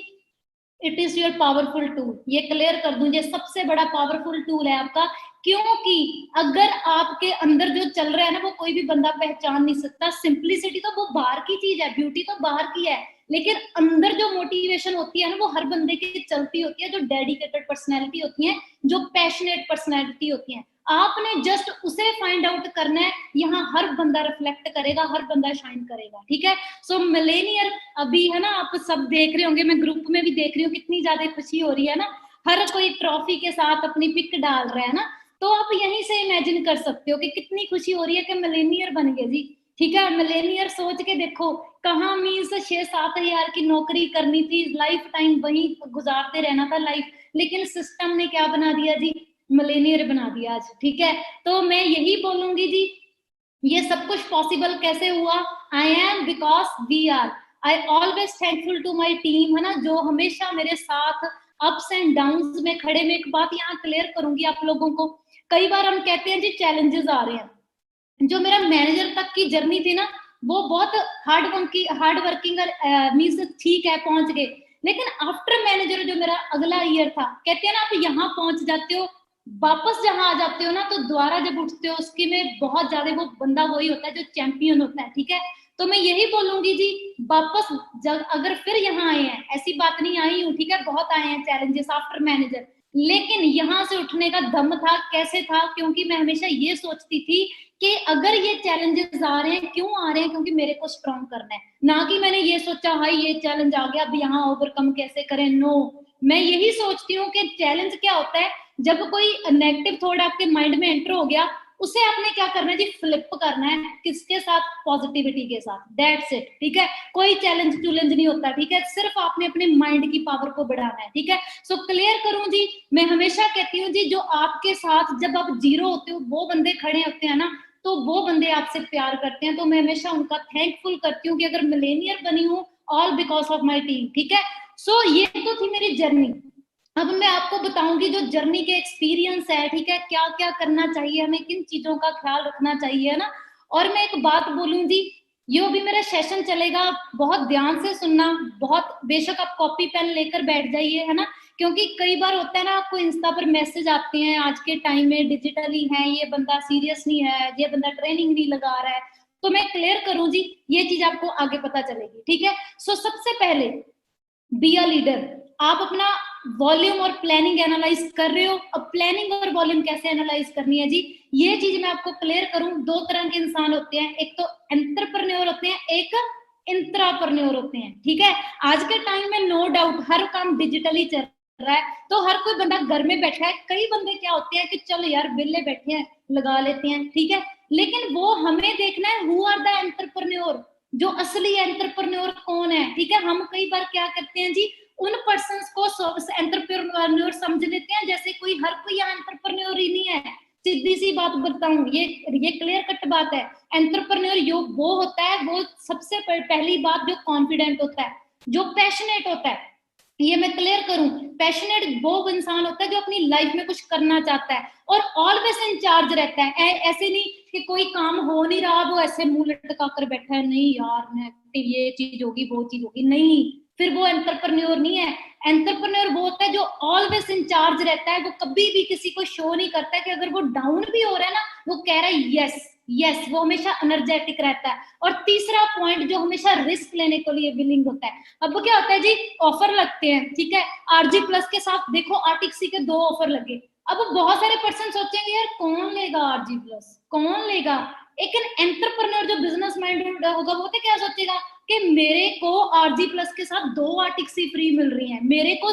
it is your powerful tool. ये क्लियर कर दूं, ये सबसे बड़ा पावरफुल टूल है आपका। क्योंकि अगर आपके अंदर जो चल रहा है ना, वो कोई भी बंदा पहचान नहीं सकता। सिंपलिसिटी तो वो बाहर की चीज है, ब्यूटी तो बाहर की है, लेकिन अंदर जो मोटिवेशन होती है ना, वो हर बंदे की चलती होती है, जो डेडिकेटेड पर्सनैलिटी होती है, जो पैशनेट पर्सनैलिटी होती है। आपने जस्ट उसे फाइंड आउट करना है, यहाँ हर बंदा रिफ्लेक्ट करेगा, हर बंदा शाइन करेगा, ठीक है। सो मिलेनियर अभी है ना, आप सब देख रहे होंगे, मैं ग्रुप में भी देख रही हूँ, कितनी ज्यादा खुशी हो रही है ना, हर कोई ट्रॉफी के साथ अपनी पिक डाल रहा है ना। तो आप यहीं से इमेजिन कर सकते हो कि कितनी खुशी हो रही है कि मिलेनियर बन गए जी, ठीक है। मिलेनियर सोच के देखो, कहाँ मीन्स 6-7 हजार की नौकरी करनी थी, लाइफ टाइम वही गुजारते रहना था लाइफ, लेकिन सिस्टम ने क्या बना दिया जी, मिलेनियर बना दिया आज, ठीक है। तो मैं यही बोलूंगी जी, ये सब कुछ पॉसिबल कैसे हुआ? I am because we are, I always thankful to my team, है ना, जो हमेशा मेरे साथ अप्स एंड डाउन्स में खड़े। में एक बात यहाँ क्लियर करूंगी आप लोगों को, कई बार हम कहते हैं जी चैलेंजेस आ रहे हैं, जो मेरा मैनेजर तक की जर्नी थी ना, वो बहुत हार्ड वर्किंग मीन्स ठीक है, पहुंच गए। लेकिन आफ्टर मैनेजर जो मेरा अगला ईयर था, कहते हैं ना, आप यहाँ पहुंच जाते हो, वापस जहां आ जाते हो ना, तो दोबारा जब उठते हो उसकी में बहुत ज्यादा वो बंदा वही होता है जो चैंपियन होता है, ठीक है। तो मैं यही बोलूंगी जी, वापस जब अगर फिर यहाँ आए हैं, ऐसी बात नहीं आई हूँ, ठीक है, बहुत आए हैं चैलेंजेस आफ्टर मैनेजर, लेकिन यहाँ से उठने का दम था। कैसे था? क्योंकि मैं हमेशा ये सोचती थी कि अगर ये चैलेंजेस आ रहे हैं, क्यों आ रहे हैं? क्योंकि मेरे को स्ट्रॉन्ग करना है, ना कि मैंने ये सोचा हाई ये चैलेंज आ गया, अब यहाँ ओवरकम कैसे करें। नो, मैं यही सोचती हूँ कि चैलेंज क्या होता है, जब कोई नेगेटिव थॉट आपके माइंड में एंटर हो गया, उसे आपने क्या करना है जी, फ्लिप करना है, किसके साथ? पॉजिटिविटी के साथ, दैट्स इट, ठीक है। कोई चैलेंज चुलेंज नहीं होता, ठीक है, सिर्फ आपने अपने माइंड की पावर को बढ़ाना है, ठीक है। सो क्लियर करूं जी, मैं हमेशा कहती हूँ जी, जो आपके साथ जब आप जीरो होते हो, वो बंदे खड़े होते हैं ना, तो वो बंदे आपसे प्यार करते हैं। तो मैं हमेशा उनका थैंकफुल करती हूँ कि अगर मिलेनियर बनी हूँ, all because of my team, ठीक है। सो ये तो थी मेरी जर्नी। अब मैं आपको बताऊंगी जो जर्नी के एक्सपीरियंस है, ठीक है, क्या क्या करना चाहिए हमें, किन चीजों का ख्याल रखना चाहिए, है ना। और मैं एक बात बोलूं जी, यो भी मेरा सेशन चलेगा, बहुत ध्यान से सुनना, बहुत, बेशक आप कॉपी पेन लेकर बैठ जाइए, है ना, क्योंकि कई बार होता है ना, आपको इंस्टा पर मैसेज आते हैं, आज के टाइम में डिजिटली है, ये बंदा सीरियस नहीं है, ये बंदा ट्रेनिंग नहीं लगा रहा है। तो मैं क्लियर करूं जी, ये चीज आपको आगे पता चलेगी, ठीक है। सो सबसे पहले, बी अ लीडर। आप अपना वॉल्यूम और प्लानिंग एनालाइज कर रहे हो। अब प्लानिंग और वॉल्यूम कैसे एनालाइज करनी है जी, ये चीज मैं आपको क्लियर करूं। दो तरह के इंसान होते हैं, एक तो एंटरप्रेन्योर होते हैं, एक इंट्राप्रेन्योर होते हैं, ठीक है। आज के टाइम में नो डाउट हर काम डिजिटली चल रहा है, तो हर कोई बंदा घर में बैठा है। कई बंदे क्या होते हैं कि चलो यार विले बैठे हैं, लगा लेते हैं, ठीक है, लेकिन वो हमें देखना है हु आर द एंटरप्रेन्योर, जो असली एंटरप्रेन्योर कौन है, ठीक है। हम कई बार क्या करते हैं जी, उन पर्सन्स को एंटरप्रेन्योर समझ लेते हैं जैसे कोई हर कोई यहाँ एंटरप्रेन्योर ही नहीं है। सीधी सी बात बताऊं, ये क्लियर कट बात है। एंटरप्रेन्योर वो होता है, वो सबसे पहली बात जो कॉन्फिडेंट होता है, जो पैशनेट होता है। ये मैं क्लियर करूं, पैशनेट वो इंसान होता है जो अपनी लाइफ में कुछ करना चाहता है और ऑलवेज इन चार्ज रहता है। ऐसे नहीं कि कोई काम हो नहीं रहा, वो ऐसे मुंह लटका कर बैठा है, नहीं यार ये चीज होगी वो चीज होगी, नहीं, फिर वो एंटरप्रेन्योर नहीं है। एंटरप्रेन्योर वो होता है जो ऑलवेज इन चार्ज रहता है, वो कभी भी किसी को शो नहीं करता है कि अगर वो डाउन भी हो रहा है ना, वो कह रहा है यस यस, वो हमेशा एनर्जेटिक रहता है। और तीसरा पॉइंट, जो हमेशा रिस्क लेने के लिए विलिंग होता है। अब क्या होता है जी, ऑफर लगते हैं, ठीक है, आरजी प्लस के साथ देखो आरटीसी के 2 ऑफर लगे। अब बहुत सारे पर्सन सोचेंगे यार कौन लेगा आरजी प्लस, कौन लेगा। एक एंटरप्रेन्योर जो बिजनेस माइंडेड होगा वो तो क्या सोचेगा कि मेरे को आरजी प्लस के साथ 2 आरटीसी फ्री मिल रही है, मेरे को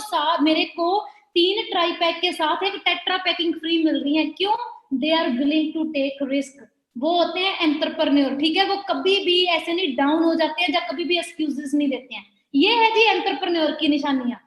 3 ट्राई पैक के साथ एक टेट्रा पैकिंग फ्री मिल रही है। क्यों? They are willing to take risk. वो होते हैं एंटरप्रेन्योर, ठीक है। वो कभी भी ऐसे नहीं डाउन हो जाते हैं या कभी भी एक्सक्यूजेस नहीं देते हैं। ये है जी एंटरप्रेन्योर की निशानियां।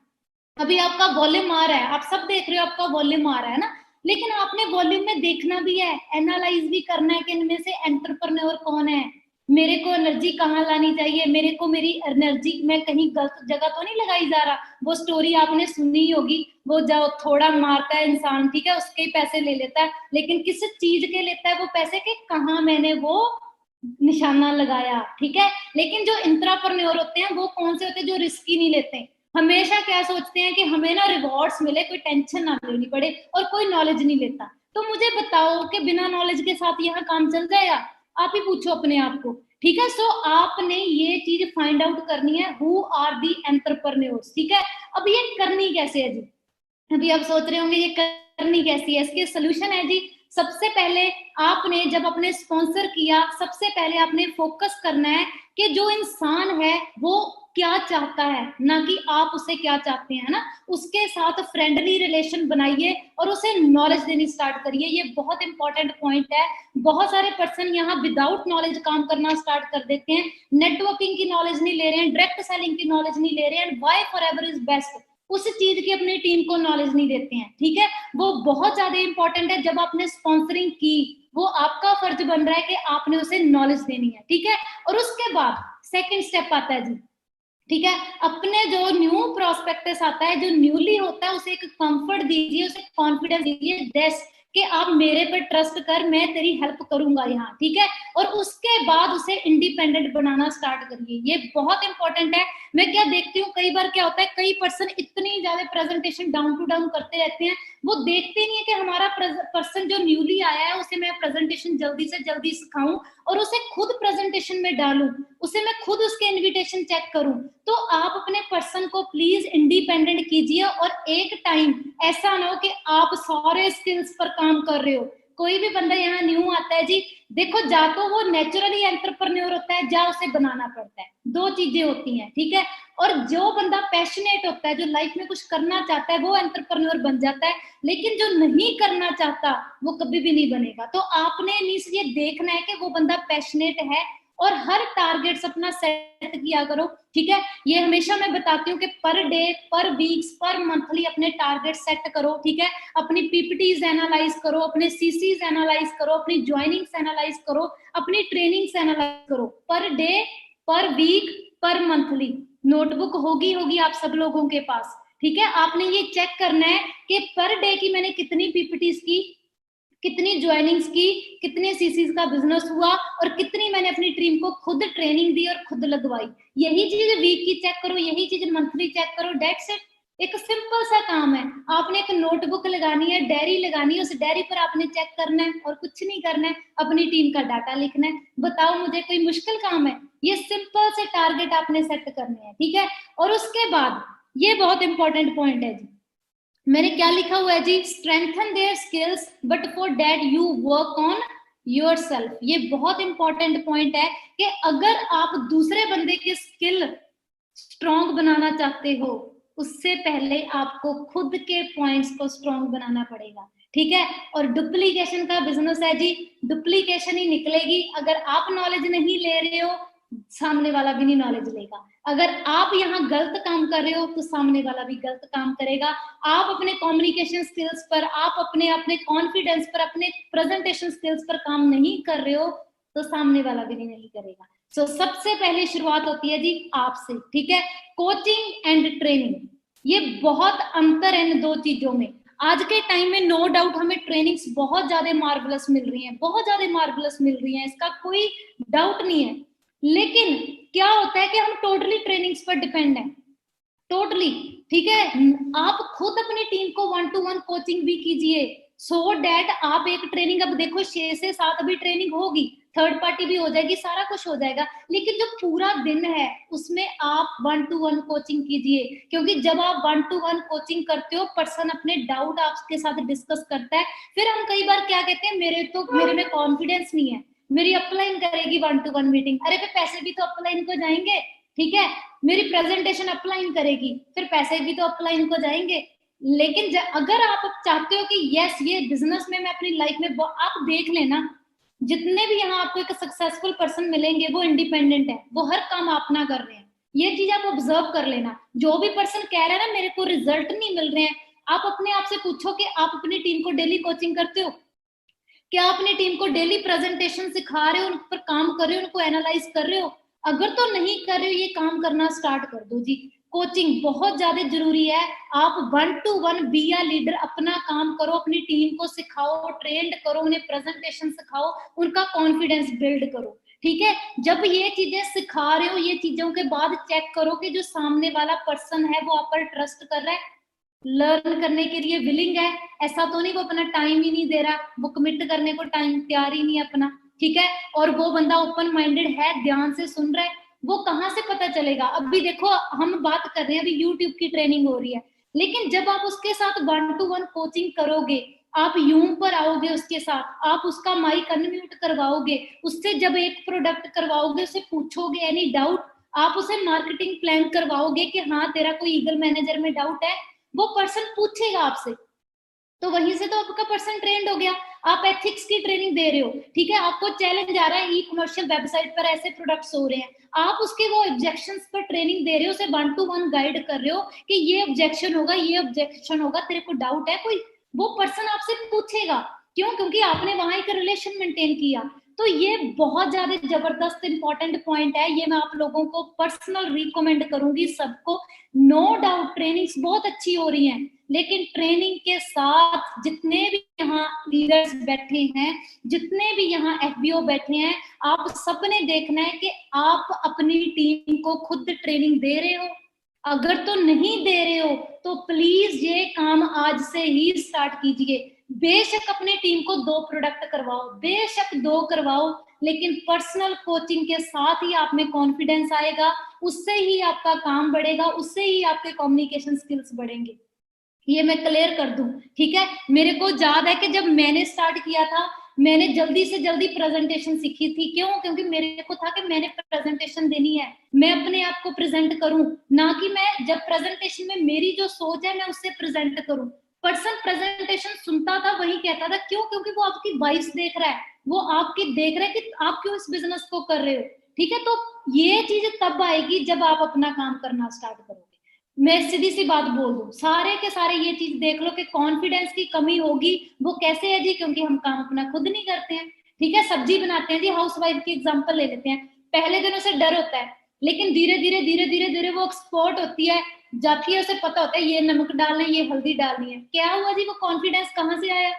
अभी आपका वॉल्यूम आ रहा है, आप सब देख रहे हो, आपका वॉल्यूम आ रहा है ना, लेकिन आपने वॉल्यूम में देखना भी है, एनालाइज भी करना है कि इनमें से एंटरप्रेन्योर कौन है, मेरे को एनर्जी कहाँ लानी चाहिए, मेरे को मेरी एनर्जी में कहीं गलत जगह तो नहीं लगाई जा रहा। वो स्टोरी आपने सुनी होगी, वो जो थोड़ा मारता है इंसान, ठीक है, उसके ही पैसे ले लेता है, लेकिन किस चीज के लेता है वो पैसे के, कहाँ मैंने वो निशाना लगाया, ठीक है। लेकिन जो इंट्राप्रेन्योर होते हैं वो कौन से होते हैं, जो रिस्क ही नहीं लेते, हमेशा क्या सोचते हैं कि हमें ना रिवॉर्ड्स मिले, कोई टेंशन ना लेनी पड़े, और कोई नॉलेज नहीं लेता। तो मुझे बताओ कि बिना नॉलेज के साथ यहाँ काम चल जाएगा? आप ही पूछो अपने आप को, ठीक है। सो आपने ये चीज फाइंड आउट करनी है, हु आर दी एंटरप्रेन्योर्स, ठीक है। अब ये करनी कैसे है जी? अभी आप सोच रहे होंगे ये करनी कैसी है, इसके सोल्यूशन है जी। सबसे पहले आपने जब अपने स्पॉन्सर किया, सबसे पहले आपने फोकस करना है कि जो इंसान है वो क्या चाहता है, ना कि आप उसे क्या चाहते हैं ना। उसके साथ फ्रेंडली रिलेशन बनाइए और उसे नॉलेज देनी स्टार्ट करिए। ये बहुत इंपॉर्टेंट पॉइंट है। बहुत सारे पर्सन यहाँ विदाउट नॉलेज काम करना स्टार्ट कर देते हैं, नेटवर्किंग की नॉलेज नहीं ले रहे हैं, डायरेक्ट सेलिंग की नॉलेज नहीं ले रहे हैं, व्हाई फॉरएवर इज बेस्ट उस चीज की अपनी टीम को नॉलेज नहीं देते हैं, ठीक है। वो बहुत ज्यादा इंपॉर्टेंट है। जब आपने स्पॉन्सरिंग की, वो आपका फर्ज बन रहा है कि आपने उसे नॉलेज देनी है, ठीक है। और उसके बाद सेकंड स्टेप आता है जी, ठीक है, अपने जो न्यू प्रोस्पेक्टस आता है, जो न्यूली होता है, उसे एक कंफर्ट दीजिए, उसे कॉन्फिडेंस दीजिए, देश कि आप मेरे पर ट्रस्ट कर, मैं तेरी हेल्प करूंगा यहाँ, ठीक है। और उसके बाद उसे इंडिपेंडेंट बनाना स्टार्ट करिए। ये बहुत इंपॉर्टेंट है। मैं क्या देखती हूँ, कई बार क्या होता है, कई पर्सन इतनी ज्यादा प्रेजेंटेशन डाउन टू डाउन करते रहते हैं, वो देखते नहीं है कि हमारा पर्सन जो न्यूली आया है उसे मैं प्रेजेंटेशन जल्दी से जल्दी सिखाऊं और उसे खुद प्रेजेंटेशन में डालूं, उसे मैं खुद उसके इनविटेशन चेक करूं। तो आप अपने पर्सन को प्लीज इंडिपेंडेंट कीजिए। और एक टाइम ऐसा ना हो कि आप सारे स्किल्स पर काम कर रहे हो। कोई भी बंदा यहाँ न्यू आता है जी, देखो, जा तो वो नेचुरली एंटरप्रेन्योर होता है, जा उसे बनाना पड़ता है। 2 चीजें होती हैं, ठीक है। और जो बंदा पैशनेट होता है, जो लाइफ में कुछ करना चाहता है, वो एंटरप्रेन्योर बन जाता है। लेकिन जो नहीं करना चाहता वो कभी भी नहीं बनेगा। तो आपने ये देखना है कि वो बंदा पैशनेट है और हर टारगेट्स अपना सेट किया करो, ठीक है। ये हमेशा मैं बताती हूँ कि पर डे, पर वीक्स, पर मंथली अपने टारगेट सेट करो, ठीक है। अपनी पीपीटीज एनालाइज करो, अपने सीसीज एनालाइज करो, अपनी ज्वाइनिंग्स एनालाइज करो, अपनी ट्रेनिंग्स एनालाइज करो, पर डे, पर वीक, पर मंथली। नोटबुक होगी आप सब लोगों के पास, ठीक है। आपने ये चेक करना है कि पर डे की मैंने कितनी पीपीटीज की, कितनी ज्वाइनिंग्स की, कितने सीसीज का बिजनेस हुआ, और कितनी मैंने अपनी टीम को खुद ट्रेनिंग दी और खुद लगवाई। यही चीज वीक की चेक करो, यही चीज मंथली चेक करो, डेट्स इट। एक सिंपल सा काम है। आपने एक नोटबुक लगानी है, डायरी लगानी है, उस डायरी पर आपने चेक करना है और कुछ नहीं करना है, अपनी टीम का डाटा लिखना है। बताओ मुझे, कोई मुश्किल काम है? ये सिंपल से टारगेट आपने सेट करने हैं, ठीक है। और उसके बाद ये बहुत इंपॉर्टेंट पॉइंट है जी, मैंने क्या लिखा हुआ है जी, strengthen their skills but for that you work on yourself. ये बहुत इंपॉर्टेंट पॉइंट है कि अगर आप दूसरे बंदे के स्किल स्ट्रॉन्ग बनाना चाहते हो, उससे पहले आपको खुद के पॉइंट्स को स्ट्रॉन्ग बनाना पड़ेगा, ठीक है। और डुप्लीकेशन का बिजनेस है जी, डुप्लीकेशन ही निकलेगी। अगर आप नॉलेज नहीं ले रहे हो सामने वाला भी नहीं नॉलेज लेगा। अगर आप यहाँ गलत काम कर रहे हो तो सामने वाला भी गलत काम करेगा। आप अपने कम्युनिकेशन स्किल्स पर, आप अपने अपने कॉन्फिडेंस पर, अपने प्रेजेंटेशन स्किल्स पर काम नहीं कर रहे हो तो सामने वाला भी नहीं करेगा। सो सबसे पहले शुरुआत होती है जी आपसे, ठीक है। कोचिंग एंड ट्रेनिंग, ये बहुत अंतर है इन दो चीजों में। आज के टाइम में नो डाउट हमें ट्रेनिंग्स बहुत ज्यादा मार्वलस मिल रही हैं, बहुत ज्यादा मार्वलस मिल रही हैं, इसका कोई डाउट नहीं है। लेकिन क्या होता है कि हम टोटली ट्रेनिंग्स पर डिपेंड है, टोटली, ठीक है। आप खुद अपनी टीम को 1-to-1 कोचिंग भी कीजिए, सो डैट आप एक ट्रेनिंग, अब देखो 6 से 7 अभी ट्रेनिंग होगी, थर्ड पार्टी भी हो जाएगी, सारा कुछ हो जाएगा, लेकिन जो पूरा दिन है उसमें आप 1-to-1 कोचिंग कीजिए। क्योंकि जब आप 1-to-1 कोचिंग करते हो, पर्सन अपने डाउट आपके साथ डिस्कस करता है। फिर हम कई बार क्या कहते हैं, मेरे में कॉन्फिडेंस नहीं है, मेरी अपलाइन करेगी 1-to-1 मीटिंग, अरे फिर पैसे भी तो अपलाइन को जाएंगे, ठीक है। मेरी प्रेजेंटेशन अपलाइन करेगी, फिर पैसे भी तो अपलाइन को जाएंगे। लेकिन अगर आप चाहते हो कि यस ये बिजनेस में मैं अपनी लाइफ में, आप देख लेना जितने भी यहाँ आपको एक सक्सेसफुल पर्सन मिलेंगे वो इंडिपेंडेंट है, वो हर काम अपना कर रहे हैं। ये चीज आप ऑब्जर्व कर लेना। जो भी पर्सन कह रहा है ना मेरे को रिजल्ट नहीं मिल रहे हैं, आप अपने आप से पूछो कि आप अपनी टीम को डेली कोचिंग करते हो, क्या अपनी टीम को डेली प्रेजेंटेशन सिखा रहे हो, उन पर काम कर रहे हो, उनको एनालाइज कर रहे हो? अगर तो नहीं कर रहे हो, ये काम करना स्टार्ट कर दो जी। कोचिंग बहुत ज्यादा जरूरी है। आप 1-to-1 बी अ लीडर, अपना काम करो, अपनी टीम को सिखाओ, ट्रेंड करो, उन्हें प्रेजेंटेशन सिखाओ, उनका कॉन्फिडेंस बिल्ड करो, ठीक है। जब ये चीजें सिखा रहे हो, ये चीजों के बाद चेक करो कि जो सामने वाला पर्सन है वो आप पर ट्रस्ट कर रहा है, लर्न करने के लिए विलिंग है। ऐसा तो नहीं वो अपना टाइम ही नहीं दे रहा, वो कमिट करने को टाइम तैयार ही नहीं है अपना, ठीक है। और वो बंदा ओपन माइंडेड है, ध्यान से सुन रहा है, वो कहाँ से पता चलेगा? अभी देखो हम बात कर रहे हैं, अभी यूट्यूब की ट्रेनिंग हो रही है, लेकिन जब आप उसके साथ 1-to-1 कोचिंग करोगे, आप यूम पर आओगे उसके साथ, आप उसका माइक अनम्यूट करवाओगे, उससे जब एक प्रोडक्ट करवाओगे, उसे पूछोगे एनी डाउट, आप उसे मार्केटिंग प्लान करवाओगे कि हाँ तेरा कोई ईगल मैनेजर में डाउट है, वो पर्सन पूछेगा आपसे, तो वहीं से तो आपका पर्सन ट्रेंड हो गया। आप एथिक्स की ट्रेनिंग दे रहे हो, ठीक है, आपको चैलेंज आ रहा है, ई कमर्शियल वेबसाइट पर ऐसे प्रोडक्ट्स हो रहे हैं, आप उसके वो ऑब्जेक्शंस पर ट्रेनिंग दे रहे हो, उसे 1-to-1 गाइड कर रहे हो कि ये ऑब्जेक्शन होगा, ये ऑब्जेक्शन होगा, तेरे को डाउट है कोई, वो पर्सन आपसे पूछेगा। क्यों? क्योंकि आपने वहां एक रिलेशन मेंटेन किया। तो ये बहुत ज्यादा जबरदस्त इंपॉर्टेंट पॉइंट है, ये मैं आप लोगों को पर्सनल रिकमेंड करूंगी सबको। नो डाउट ट्रेनिंग्स बहुत अच्छी हो रही हैं, लेकिन ट्रेनिंग के साथ जितने भी यहाँ लीडर्स बैठे हैं, जितने भी यहाँ एफबीओ बैठे हैं, आप सबने देखना है कि आप अपनी टीम को खुद ट्रेनिंग दे रहे हो। अगर तो नहीं दे रहे हो तो प्लीज ये काम आज से ही स्टार्ट कीजिए। बेशक अपनी टीम को 2 प्रोडक्ट करवाओ, बेशक 2 करवाओ, लेकिन पर्सनल कोचिंग के साथ ही आप में कॉन्फिडेंस आएगा, उससे ही आपका काम बढ़ेगा, उससे ही आपके कम्युनिकेशन स्किल्स बढ़ेंगे। ये मैं क्लियर कर दूं, ठीक है। मेरे को याद है कि जब मैंने स्टार्ट किया था, मैंने जल्दी से जल्दी प्रेजेंटेशन सीखी थी। क्यों? क्योंकि मेरे को था कि मैंने प्रेजेंटेशन देनी है, मैं अपने आप को प्रेजेंट करूं, ना कि मैं जब प्रेजेंटेशन में मेरी जो सोच है मैं उससे प्रेजेंट करूं। पर्सन प्रेजेंटेशन सुनता था, वही कहता था, क्यों? क्योंकि वो आपकी वाइस देख रहा है, वो आपकी देख रहा है कि आप क्यों इस बिजनेस को कर रहे हो, ठीक है। तो ये चीज तब आएगी जब आप अपना काम करना स्टार्ट करोगे। मैं सीधी सी बात बोल दूं, सारे के सारे ये चीज देख लो कि कॉन्फिडेंस की कमी होगी। वो कैसे है जी? क्योंकि हम काम अपना खुद नहीं करते हैं, ठीक है। सब्जी बनाते हैं जी, हाउस वाइफ की एग्जांपल ले लेते हैं, पहले दिन उसे डर होता है, लेकिन धीरे धीरे धीरे धीरे धीरे वो एक्सपर्ट होती है, जाती है, उसे पता होता है ये नमक डालना है, ये हल्दी डालनी है। क्या हुआ जी? वो कॉन्फिडेंस कहाँ से आया?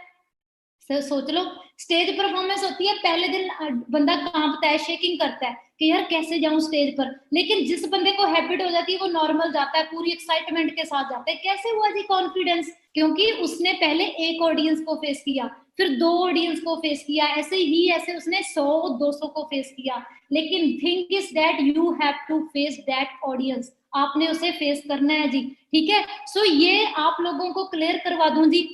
सर सोच लो, स्टेज परफॉर्मेंस होती है, पहले दिन बंदा कांपता है, शेकिंग करता है कि यार कैसे जाऊं स्टेज पर, लेकिन जिस बंदे को हैबिट हो जाती है वो नॉर्मल जाता है, पूरी एक्साइटमेंट के साथ जाता है। कैसे हुआ जी कॉन्फिडेंस? क्योंकि उसने पहले एक ऑडियंस को फेस किया, फिर 2 ऑडियंस को फेस किया, ऐसे ही ऐसे उसने 100-200 को फेस किया। लेकिन thing is that you have to face that audience, आपने उसे फेस करना है जी, ठीक है। सो ये आप लोगों को क्लियर करवा दूं जी।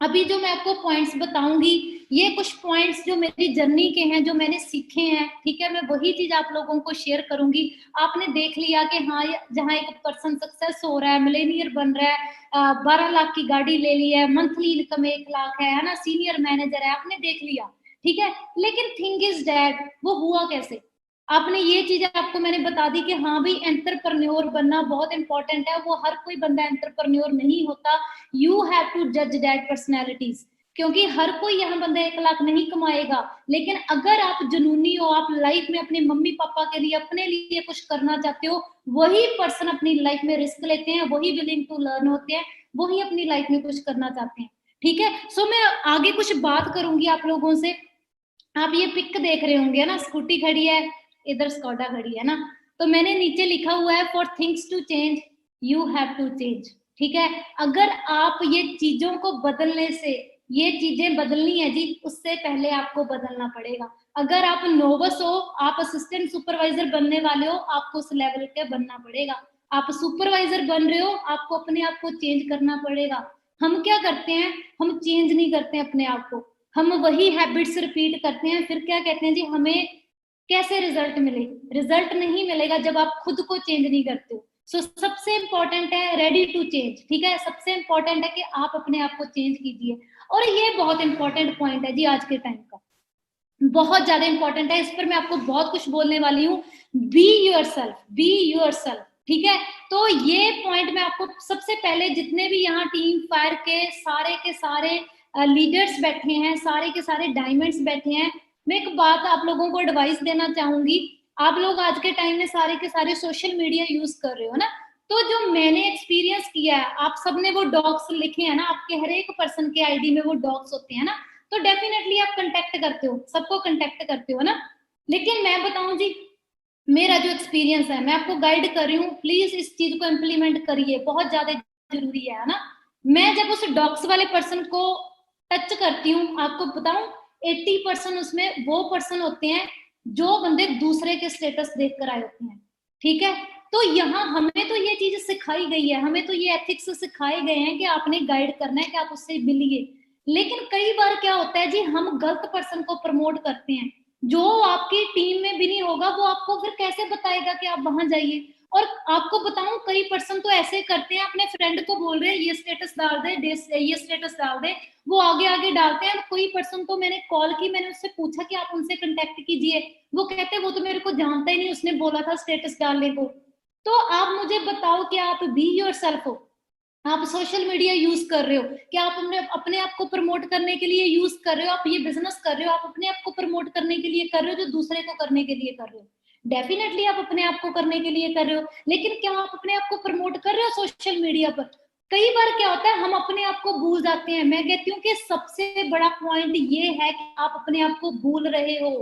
अभी जो मैं आपको पॉइंट्स बताऊंगी, ये कुछ पॉइंट्स जो मेरी जर्नी के हैं, जो मैंने सीखे हैं, ठीक है, मैं वही चीज आप लोगों को शेयर करूंगी। आपने देख लिया कि हाँ, जहाँ एक पर्सन सक्सेस हो रहा है, मिलेनियर बन रहा है, 12 लाख की गाड़ी ले ली है, मंथली इनकम 1 लाख है ना, सीनियर मैनेजर है, आपने देख लिया, ठीक है। लेकिन थिंग इज दैट वो हुआ कैसे? आपने ये चीज आपको मैंने बता दी कि हाँ भाई एंटरप्रेन्योर बनना बहुत इंपॉर्टेंट है, वो हर कोई बंदा एंटरप्रेन्योर नहीं होता। यू हैव टू जज दैट पर्सनैलिटीज, क्योंकि हर कोई यहाँ बंदा 1 लाख नहीं कमाएगा, लेकिन अगर आप जुनूनी हो, आप लाइफ में अपने मम्मी पापा के लिए, अपने लिए कुछ करना चाहते हो, वही पर्सन अपनी लाइफ में रिस्क लेते हैं, वही विलिंग टू लर्न होते हैं, वही अपनी लाइफ में कुछ करना चाहते हैं। ठीक है, सो मैं आगे कुछ बात करूंगी आप लोगों से। आप ये पिक देख रहे होंगे ना, स्कूटी खड़ी है, इधर स्कॉडा खड़ी है ना, तो मैंने नीचे लिखा हुआ है for things to change you have to change. ठीक है, अगर आप ये चीजों को बदलने से, ये चीजें बदलनी है जी, उससे पहले आपको बदलना पड़ेगा। अगर आप नोवस हो, आप असिस्टेंट सुपरवाइजर बनने वाले हो, आपको उस लेवल के बनना पड़ेगा। आप सुपरवाइजर बन रहे हो, आपको अपने आप को चेंज करना पड़ेगा। हम क्या करते हैं, हम चेंज नहीं करते अपने आप को, हम वही हैबिट्स रिपीट करते हैं। फिर क्या कहते हैं जी, हमें कैसे रिजल्ट मिले? रिजल्ट नहीं मिलेगा जब आप खुद को चेंज नहीं करते हो। सो सबसे इंपॉर्टेंट है रेडी टू चेंज। ठीक है, सबसे इंपॉर्टेंट है कि आप अपने आप को चेंज कीजिए। और ये बहुत इंपॉर्टेंट पॉइंट है जी आज के टाइम का, बहुत ज्यादा इंपॉर्टेंट है, इस पर मैं आपको बहुत कुछ बोलने वाली हूँ। Be your self, be your self. ठीक है, तो ये पॉइंट मैं आपको सबसे पहले, जितने भी यहाँ टीम फायर के सारे लीडर्स बैठे हैं, सारे के सारे डायमंड्स बैठे हैं, मैं एक बात आप लोगों को एडवाइस देना चाहूंगी। आप लोग आज के टाइम में सारे के सारे सोशल मीडिया यूज कर रहे हो ना, तो जो मैंने एक्सपीरियंस किया है, आप सबने वो डॉग्स लिखे हैं ना, आपके हर एक पर्सन के आईडी में वो डॉग्स होते हैं ना, तो डेफिनेटली आप कंटेक्ट करते हो, सबको कंटेक्ट करते हो ना। लेकिन मैं बताऊं जी, मेरा जो एक्सपीरियंस है, मैं आपको गाइड कर रही हूँ, प्लीज इस चीज को इम्प्लीमेंट करिए, बहुत ज्यादा जरूरी है ना। मैं जब उस डॉग्स वाले पर्सन को टच करती हूँ, आपको बताऊं 80% उसमें वो पर्सन होते हैं जो बंदे दूसरे के स्टेटस देख कर आए होते हैं। ठीक है, तो यहाँ हमें तो ये चीज सिखाई गई है, हमें तो ये एथिक्स सिखाए गए हैं कि आपने गाइड करना है, कि आप उससे मिलिए। लेकिन कई बार क्या होता है जी, हम गलत पर्सन को प्रमोट करते हैं, जो आपकी टीम में भी नहीं होगा, वो आपको फिर कैसे बताएगा कि आप वहां जाइए। और आपको बताऊं, कई पर्सन तो ऐसे करते हैं, अपने फ्रेंड को बोल रहे हैं ये स्टेटस डाल दे, ये स्टेटस डाल दे, वो आगे आगे डालते हैं। कोई पर्सन तो मैंने कॉल की, मैंने उससे पूछा कि आप उनसे कांटेक्ट कीजिए, वो कहते हैं वो तो मेरे को जानता ही नहीं, उसने बोला था स्टेटस डालने को। तो आप मुझे बताओ कि आप बी योर सेल्फ हो, आप सोशल मीडिया यूज कर रहे हो, क्या आप अपने आप को प्रमोट करने के लिए यूज कर रहे हो? आप ये बिजनेस कर रहे हो, आप अपने आप को प्रमोट करने के लिए कर रहे हो, जो दूसरे को करने के लिए कर रहे हो? डेफिनेटली आप अपने आप को करने के लिए कर रहे हो, लेकिन क्या आप अपने आप को प्रमोट कर रहे हो सोशल मीडिया पर? कई बार क्या होता है, हम अपने आप को भूल जाते हैं। मैं कहती हूँ कि सबसे बड़ा पॉइंट ये है कि आप अपने आप को भूल रहे हो।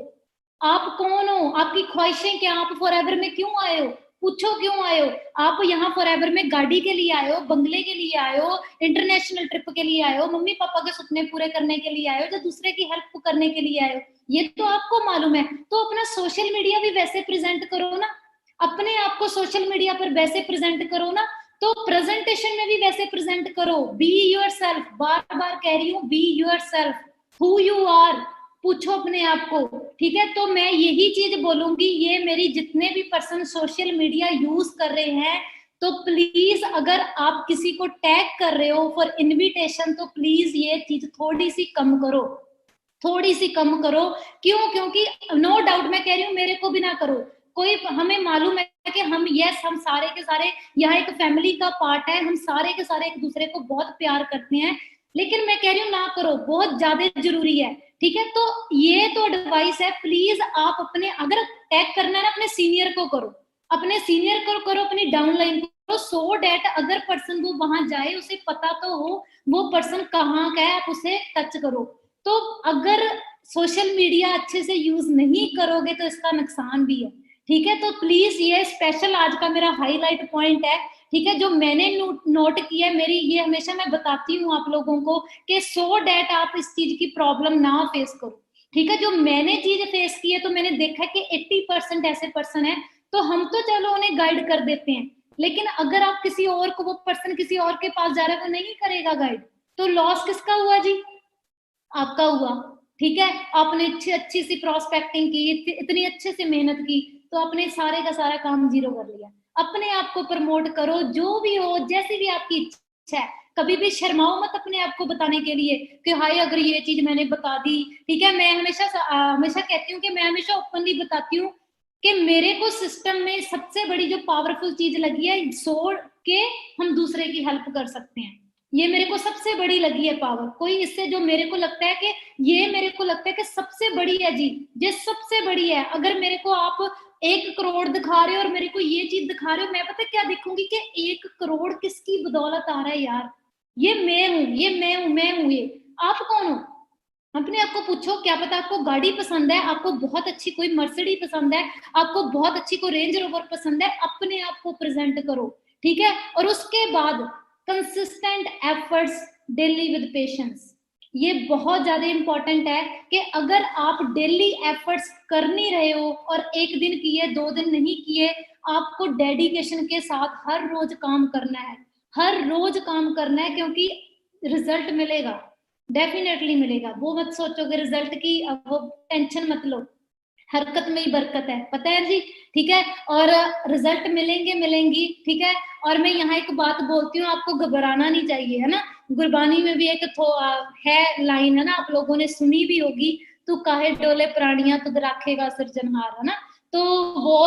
आप कौन हो, आपकी ख्वाहिशें क्या, आप फॉरएवर में क्यों आए हो? पूछो क्यों आए हो? आप यहाँ फॉरएवर में गाड़ी के लिए आए हो, बंगले के लिए आए हो, इंटरनेशनल ट्रिप के लिए आए हो, मम्मी पापा के सपने पूरे करने के लिए आए हो, या दूसरे की हेल्प करने के लिए आए हो? ये तो आपको मालूम है। तो अपना सोशल मीडिया भी वैसे प्रेजेंट करो ना, अपने आप को सोशल मीडिया पर वैसे प्रेजेंट करो ना, तो प्रेजेंटेशन में भी वैसे प्रेजेंट करो। बी योर सेल्फ, बार बार कह रही हूँ, be yourself, who you are, पूछो अपने आप को। ठीक है, तो मैं यही चीज बोलूंगी, ये मेरी जितने भी पर्सन सोशल मीडिया यूज कर रहे हैं, तो प्लीज अगर आप किसी को टैग कर रहे हो फॉर इनविटेशन, तो प्लीज ये चीज थोड़ी सी कम करो, थोड़ी सी कम करो। क्यों? क्योंकि नो डाउट मैं कह रही हूँ, मेरे को भी ना करो कोई, हमें मालूम है कि हम, यस, हम सारे के सारे यहाँ एक फैमिली का पार्ट है, हम सारे के सारे एक दूसरे को बहुत प्यार करते हैं, लेकिन मैं कह रही हूँ ना करो, बहुत ज्यादा जरूरी है। ठीक है, तो ये तो एडवाइस है, प्लीज आप अपने, अगर टैग करना है ना, अपने सीनियर को करो, अपने सीनियर को करो, अपनी डाउनलाइन को करो, सो डेट अगर पर्सन वो वहां जाए, उसे पता तो हो वो पर्सन कहाँ का है, आप उसे टच करो। तो अगर सोशल मीडिया अच्छे से यूज नहीं करोगे तो इसका नुकसान भी है। ठीक है, तो प्लीज ये स्पेशल आज का मेरा हाईलाइट पॉइंट है। ठीक है, जो मैंने नोट किया है, मेरी ये हमेशा मैं बताती हूँ आप लोगों को कि सो डेट आप इस चीज की प्रॉब्लम ना फेस करो। ठीक है, जो मैंने चीज फेस की है, तो मैंने देखा कि 80% ऐसे पर्सन है, तो हम तो चलो उन्हें गाइड कर देते हैं, लेकिन अगर आप किसी और को, वो पर्सन किसी और के पास जा रहा है, वो नहीं करेगा गाइड, तो लॉस किसका हुआ जी? आपका हुआ। ठीक है, आपने अच्छी अच्छी सी प्रोस्पेक्टिंग की, इतनी अच्छे से मेहनत की, तो आपने सारे का सारा काम जीरो कर लिया। अपने आप को प्रमोट करो, जो भी हो, जैसी भी आपकी इच्छा है, कभी भी शर्माओ मत अपने आप को बताने के लिए कि हाय अगर ये चीज मैंने बता दी। ठीक है, मैं हमेशा हमेशा कहती हूँ कि मैं हमेशा ओपनली बताती हूँ कि मेरे को सिस्टम में सबसे बड़ी जो पावरफुल चीज लगी है, जोड़ के हम दूसरे की हेल्प कर सकते हैं। ये मेरे को सबसे बड़ी लगी है पावर। कोई इससे जो मेरे को लगता है कि ये मेरे को लगता है कि सबसे बड़ी है जी, ये सबसे बड़ी है। अगर मेरे को आप 1 करोड़ दिखा रहे हो और मेरे को ये चीज दिखा रहे हो, मैं पता क्या देखूंगी कि 1 करोड़ किसकी बदौलत आ रहा है यार। ये मैं हूं, ये मैं हूं, मैं हूं, ये आप कौन हो? अपने आप को पूछो। क्या पता आपको गाड़ी पसंद है, आपको बहुत अच्छी कोई मर्सिडीज पसंद है, आपको बहुत अच्छी कोई रेंज रोवर पसंद है, अपने आप को प्रेजेंट करो, ठीक है। और उसके बाद consistent efforts daily with patience. ये बहुत ज्यादा इंपॉर्टेंट है कि अगर आप डेली एफर्ट्स कर नहीं रहे हो और 1 दिन किए 2 दिन नहीं किए, आपको डेडिकेशन के साथ हर रोज काम करना है, हर रोज काम करना है, क्योंकि रिजल्ट मिलेगा, डेफिनेटली मिलेगा। वो मत सोचोगे रिजल्ट की, वो टेंशन मत लो, हरकत में ही बरकत है, पता है जी, ठीक है। और रिजल्ट मिलेंगे, मिलेंगी, ठीक है। और मैं यहाँ एक बात बोलती हूँ, आपको घबराना नहीं चाहिए, है ना। गुरबानी में भी एक है लाइन, है ना, आप लोगों ने सुनी भी होगी, तू काहे डोले प्राणियां तुद राखेगा सिरजनहार, है ना। तो वो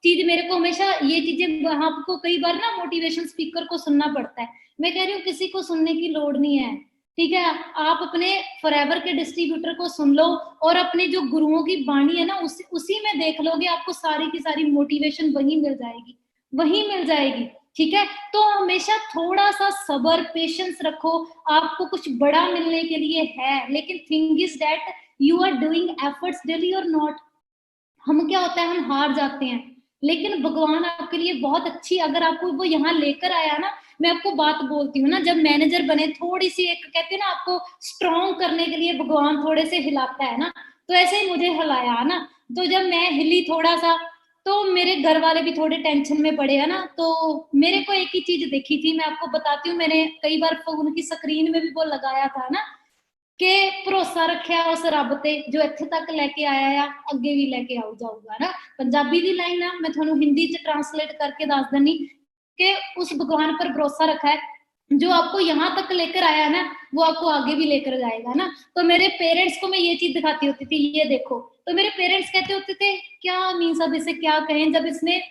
चीज मेरे को हमेशा, ये चीजें आपको कई बार ना मोटिवेशन स्पीकर को सुनना पड़ता है। मैं कह रही हूँ किसी को सुनने की लोड़ नहीं है, ठीक है। आप अपने फॉरएवर के डिस्ट्रीब्यूटर को सुन लो और अपने जो गुरुओं की वाणी है ना, उसी में देख लोगे, आपको सारी की सारी मोटिवेशन वही मिल जाएगी, वही मिल जाएगी, ठीक है। तो हमेशा थोड़ा सा सबर, पेशेंस रखो। आपको कुछ बड़ा मिलने के लिए है, लेकिन thing is that you are doing efforts daily और नॉट। हम क्या होता है, हम हार जाते हैं, लेकिन भगवान आपके लिए बहुत अच्छी, अगर आपको वो यहाँ लेकर आया ना, मैं आपको बात बोलती हूँ ना, जब मैनेजर बने, थोड़ी सी एक कहते हैं ना, आपको स्ट्रॉन्ग करने के लिए भगवान थोड़े से हिलाता है ना, तो ऐसे ही मुझे हिलाया है ना। तो जब मैं हिली थोड़ा सा, तो मेरे घर वाले भी थोड़े टेंशन में पड़े, है ना। तो मेरे को एक ही चीज देखी थी, मैं आपको बताती हूँ, मैंने कई बार फोन की स्क्रीन में भी वो लगाया था ना, कि भरोसा रखिया उस रब ते जो इत्थे तक लेके आया आ, अगे भी लेके आऊ जाऊगा ना। पंजाबी दी लाइन ना, मैं थोनू हिंदी च ट्रांसलेट करके दस दनी कि उस भगवान पर भरोसा रखा है, जो आपको यहाँ तक लेकर आया ना, वो आपको आगे भी लेकर जाएगा ना। तो मेरे पेरेंट्स को मैं ये चीज दिखाती होती थी, ये देखो। तो मेरे पेरेंट्स कहते होते थे, क्या मीन्स अब इसे क्या कहें, जब इसने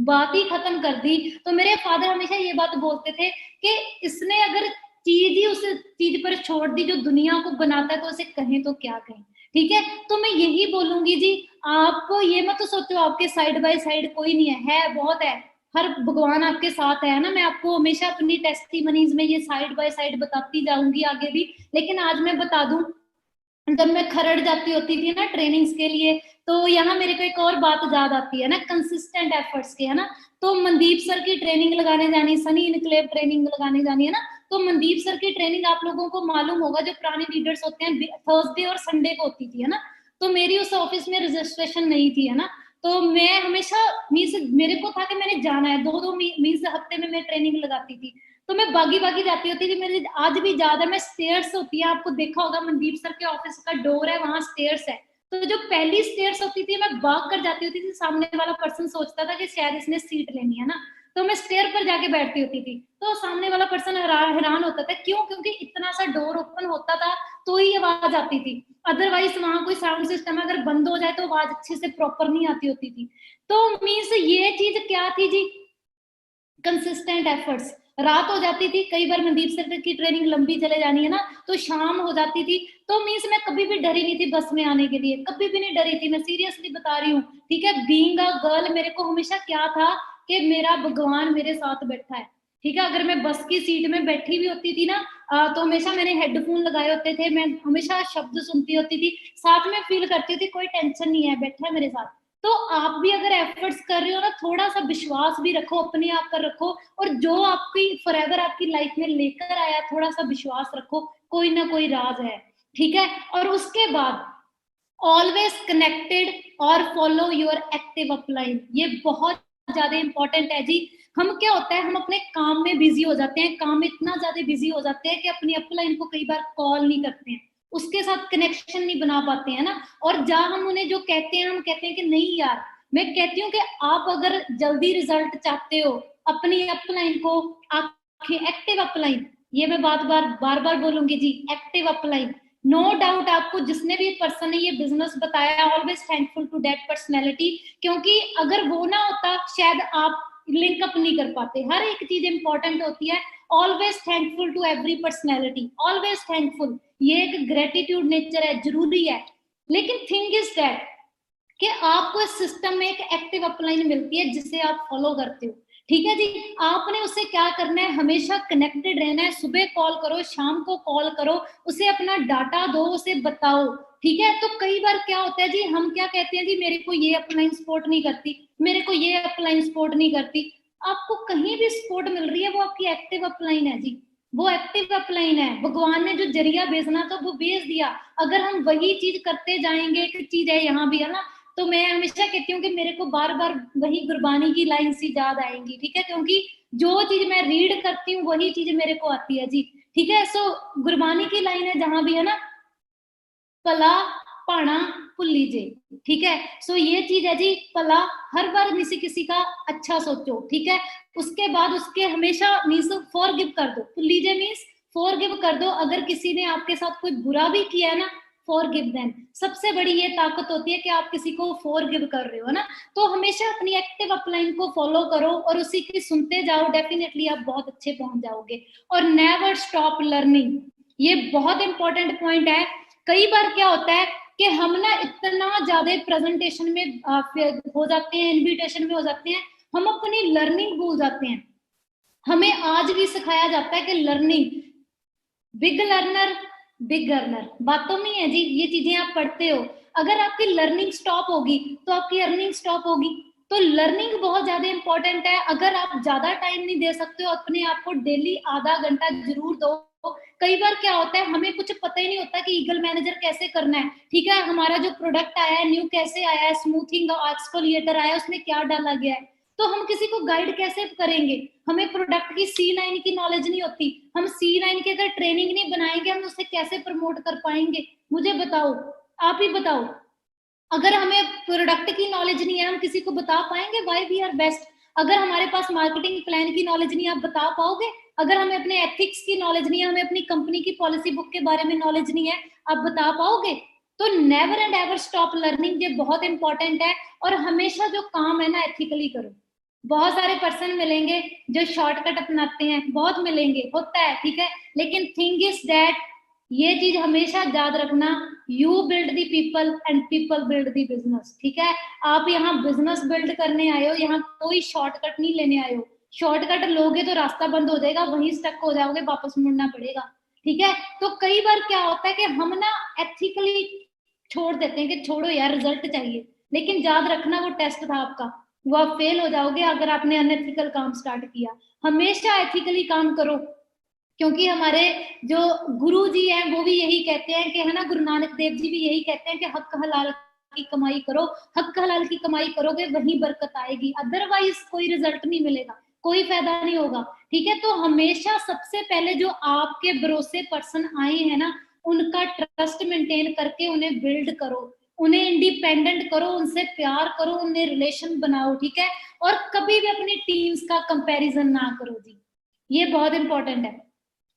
बात ही खत्म कर दी। तो मेरे फादर हमेशा ये बात बोलते थे कि इसने अगर चीज ही उस चीज पर छोड़ दी जो दुनिया को बनाता है, तो उसे कहें तो क्या कहें, ठीक है। तो मैं यही बोलूंगी जी, आप ये मत तो सोचो आपके साइड बाय साइड कोई नहीं है बहुत है। हर भगवान आपके साथ है ना। मैं आपको हमेशा अपनी टेस्टिमनीज में ये साइड बाय साइड बताती जाऊंगी आगे भी। लेकिन आज मैं बता दूं, जब मैं खरड़ जाती होती थी ना ट्रेनिंग्स के लिए, तो यहाँ मेरे को एक और बात याद आती है ना, कंसिस्टेंट एफर्ट्स की, है ना। तो मनदीप सर की ट्रेनिंग लगाने जानी, सनी इनक्लेव ट्रेनिंग लगाने जानी, है ना। तो मनदीप सर की ट्रेनिंग आप लोगों को मालूम होगा, जो पुराने लीडर्स होते हैं, थर्सडे और संडे को होती थी, है ना। तो मेरी उस ऑफिस में रजिस्ट्रेशन नहीं थी, है ना। तो मैं हमेशा मीन्स मेरे को था कि मैंने जाना है, दो दो मीन्स हफ्ते में मैं ट्रेनिंग लगाती थी। तो मैं भागी भागी जाती होती थी। मेरे आज भी याद है, मैं स्टेयर्स होती है, आपको देखा होगा मनदीप सर के ऑफिस का डोर है, वहां स्टेयर्स है। तो जो पहली स्टेयर्स होती थी, मैं भाग कर जाती होती थी, सामने वाला पर्सन सोचता था कि शायद इसने सीट लेनी है ना। तो मैं स्टेयर पर जाके बैठती होती थी, तो सामने वाला पर्सन हैरान होता था, क्यों? क्योंकि इतना सा डोर ओपन होता था तो ही आवाज आती थी, अदरवाइज वहां कोई साउंड सिस्टम अगर बंद हो जाए तो आवाज अच्छे से प्रॉपर नहीं आती होती थी। तो मीन्स ये चीज क्या थी जी, कंसिस्टेंट एफर्ट्स। रात हो जाती थी, कई बार मनदीप सर की ट्रेनिंग लंबी चले जानी है ना, तो शाम हो जाती थी। तो मीन्स मैं कभी भी डरी नहीं थी बस में आने के लिए, कभी भी नहीं डरी थी, मैं सीरियसली बता रही हूँ, ठीक है। बीइंग अ गर्ल मेरे को हमेशा क्या था कि मेरा भगवान मेरे साथ बैठा है, ठीक है। अगर मैं बस की सीट में बैठी भी होती थी ना, तो हमेशा मैंने हेडफोन लगाए होते थे, मैं हमेशा शब्द सुनती होती थी, साथ में फील करती थी कोई टेंशन नहीं है, बैठा है मेरे साथ। तो आप भी अगर एफर्ट्स कर रहे हो ना, थोड़ा सा विश्वास भी रखो, अपने आप पर रखो, और जो आपकी फॉरएवर आपकी लाइफ में लेकर आया, थोड़ा सा विश्वास रखो, कोई ना कोई राज है, ठीक है। और उसके बाद ऑलवेज कनेक्टेड और फॉलो योर एक्टिव अपलाइन, ये बहुत ज्यादा इंपॉर्टेंट है जी। हम क्या होता है, हम अपने काम में बिजी हो जाते हैं, काम में इतना ज्यादा बिजी हो जाते हैं कि अपनी अपलाइन को कई बार कॉल नहीं करते हैं, उसके साथ कनेक्शन नहीं बना पाते हैं ना। और जहां हम उन्हें जो कहते हैं, हम कहते हैं कि नहीं यार, मैं कहती हूँ कि आप अगर जल्दी रिजल्ट चाहते हो, अपनी अपलाइन को आपकी एक्टिव अपलाइन, ये मैं बार बार बोलूंगी जी, एक्टिव अपलाइन, नो डाउट आपको जिसने भी पर्सन ने ये बिजनेस बताया, always thankful to that personality, क्योंकि अगर वो ना होता शायद आप लिंक अप नहीं कर पाते। हर एक चीज इंपॉर्टेंट होती है। Always thankful to every personality, always thankful, ये एक ग्रेटिट्यूड नेचर है, जरूरी है। लेकिन थिंग इज दैट कि आपको इस सिस्टम में एक एक्टिव अपलाइन मिलती है जिसे आप फॉलो करते हो, ठीक है जी। आपने उसे क्या करना है, हमेशा कनेक्टेड रहना है। सुबह कॉल करो, शाम को कॉल करो, उसे अपना डाटा दो, उसे बताओ, ठीक है। तो कई बार क्या होता है जी, हम क्या कहते हैं जी, मेरे को ये अपलाइन सपोर्ट नहीं करती, मेरे को ये अपलाइन सपोर्ट नहीं करती। आपको कहीं भी सपोर्ट मिल रही है, वो आपकी एक्टिव अपलाइन है जी, वो एक्टिव अपलाइन है। भगवान ने जो जरिया भेजना था वो भेज दिया। अगर हम वही चीज करते जाएंगे, एक चीज है यहाँ भी है ना, तो मैं हमेशा कहती हूँ कि मेरे को बार बार वही गुरबानी की लाइन सी याद आएंगी, ठीक है, क्योंकि जो चीज मैं रीड करती हूँ वही चीज मेरे को आती है जी, ठीक है। सो गुरबानी की लाइन है जहां भी है ना, पला पाना भुल्ली जे, ठीक है। सो ये चीज है जी, पला हर बार किसी किसी का अच्छा सोचो, ठीक है। उसके बाद उसके हमेशा मीन्स फॉरगिव कर दो, भुल्ली जे मीन्स फॉरगिव कर दो। अगर किसी ने आपके साथ कोई बुरा भी किया है ना, फॉरगिव देम। सबसे बड़ी ये ताकत होती है कि आप किसी को फॉरगिव कर रहे हो ना। तो हमेशा अपनी एक्टिव अपलाइन को फॉलो करो और उसी की सुनते जाओ, डेफिनेटली आप बहुत अच्छे पहुंच जाओगे। और नेवर स्टॉप लर्निंग, ये बहुत इंपॉर्टेंट पॉइंट है। कई बार क्या होता है कि हम ना इतना ज्यादा प्रेजेंटेशन में हो जाते हैं, इनविटेशन में हो जाते हैं, हम अपनी लर्निंग भूल जाते हैं। हमें आज भी सिखाया जाता है कि learning, big learner big earner, बातों में है जी, ये चीजें आप पढ़ते हो। अगर आपकी लर्निंग स्टॉप होगी तो आपकी अर्निंग स्टॉप होगी। तो लर्निंग बहुत ज्यादा इंपॉर्टेंट है। अगर आप ज्यादा टाइम नहीं दे सकते हो, अपने आप को डेली आधा घंटा जरूर दो। कई बार क्या होता है, हमें कुछ पता ही नहीं होता कि ईगल मैनेजर कैसे करना है, ठीक है। हमारा जो प्रोडक्ट आया है न्यू कैसे आया है, स्मूथिंग एक्सफोलिएटर आया है, उसमें क्या डाला गया है, तो हम किसी को गाइड कैसे करेंगे। हमें प्रोडक्ट की C9 की नॉलेज नहीं होती, हम C9 की अगर ट्रेनिंग नहीं बनाएंगे, हम उसे कैसे प्रमोट कर पाएंगे। मुझे बताओ, आप ही बताओ। अगर हमें प्रोडक्ट की नॉलेज नहीं है, हम किसी को बता पाएंगे वाई वी आर बेस्ट। अगर हमारे पास मार्केटिंग प्लान की नॉलेज नहीं है, आप बता पाओगे। अगर हमें अपने एथिक्स की नॉलेज नहीं है, हमें अपनी कंपनी की पॉलिसी बुक के बारे में नॉलेज नहीं है, आप बता पाओगे। तो never and ever stop learning, ये बहुत इंपॉर्टेंट है। और हमेशा जो काम है ना, एथिकली करो। बहुत सारे पर्सन मिलेंगे जो शॉर्टकट अपनाते हैं, बहुत मिलेंगे, होता है, ठीक है। लेकिन थिंग इज दैट, ये चीज हमेशा याद रखना, you build the people and people build the business, ठीक है। आप यहाँ बिजनेस बिल्ड करने आए हो, यहाँ कोई शॉर्टकट नहीं लेने आए हो। शॉर्टकट लोगे तो रास्ता बंद हो जाएगा, वहीं स्टक हो जाओगे, वापस मुड़ना पड़ेगा, ठीक है। तो कई बार क्या होता है कि हम ना एथिकली छोड़ देते हैं कि छोड़ो यार, रिजल्ट चाहिए। लेकिन याद रखना, वो टेस्ट था आपका, वो आप फेल हो जाओगे अगर आपने अनएथिकल काम स्टार्ट किया। हमेशा एथिकली काम करो, क्योंकि हमारे जो गुरु जी हैं वो भी यही कहते हैं कि है ना, गुरु नानक देव जी भी यही कहते हैं कि हक हलाल की कमाई करो। हक हलाल की कमाई करोगे वही बरकत आएगी, अदरवाइज कोई रिजल्ट नहीं मिलेगा, कोई फायदा नहीं होगा, ठीक है। तो हमेशा सबसे पहले जो आपके भरोसे पर्सन आए हैं ना, उनका ट्रस्ट मेंटेन करके उन्हें बिल्ड करो, उन्हें इंडिपेंडेंट करो, उनसे प्यार करो, उन्हें रिलेशन बनाओ, ठीक है। और कभी भी अपनी टीम्स का कंपैरिजन ना करो जी, ये बहुत इंपॉर्टेंट है।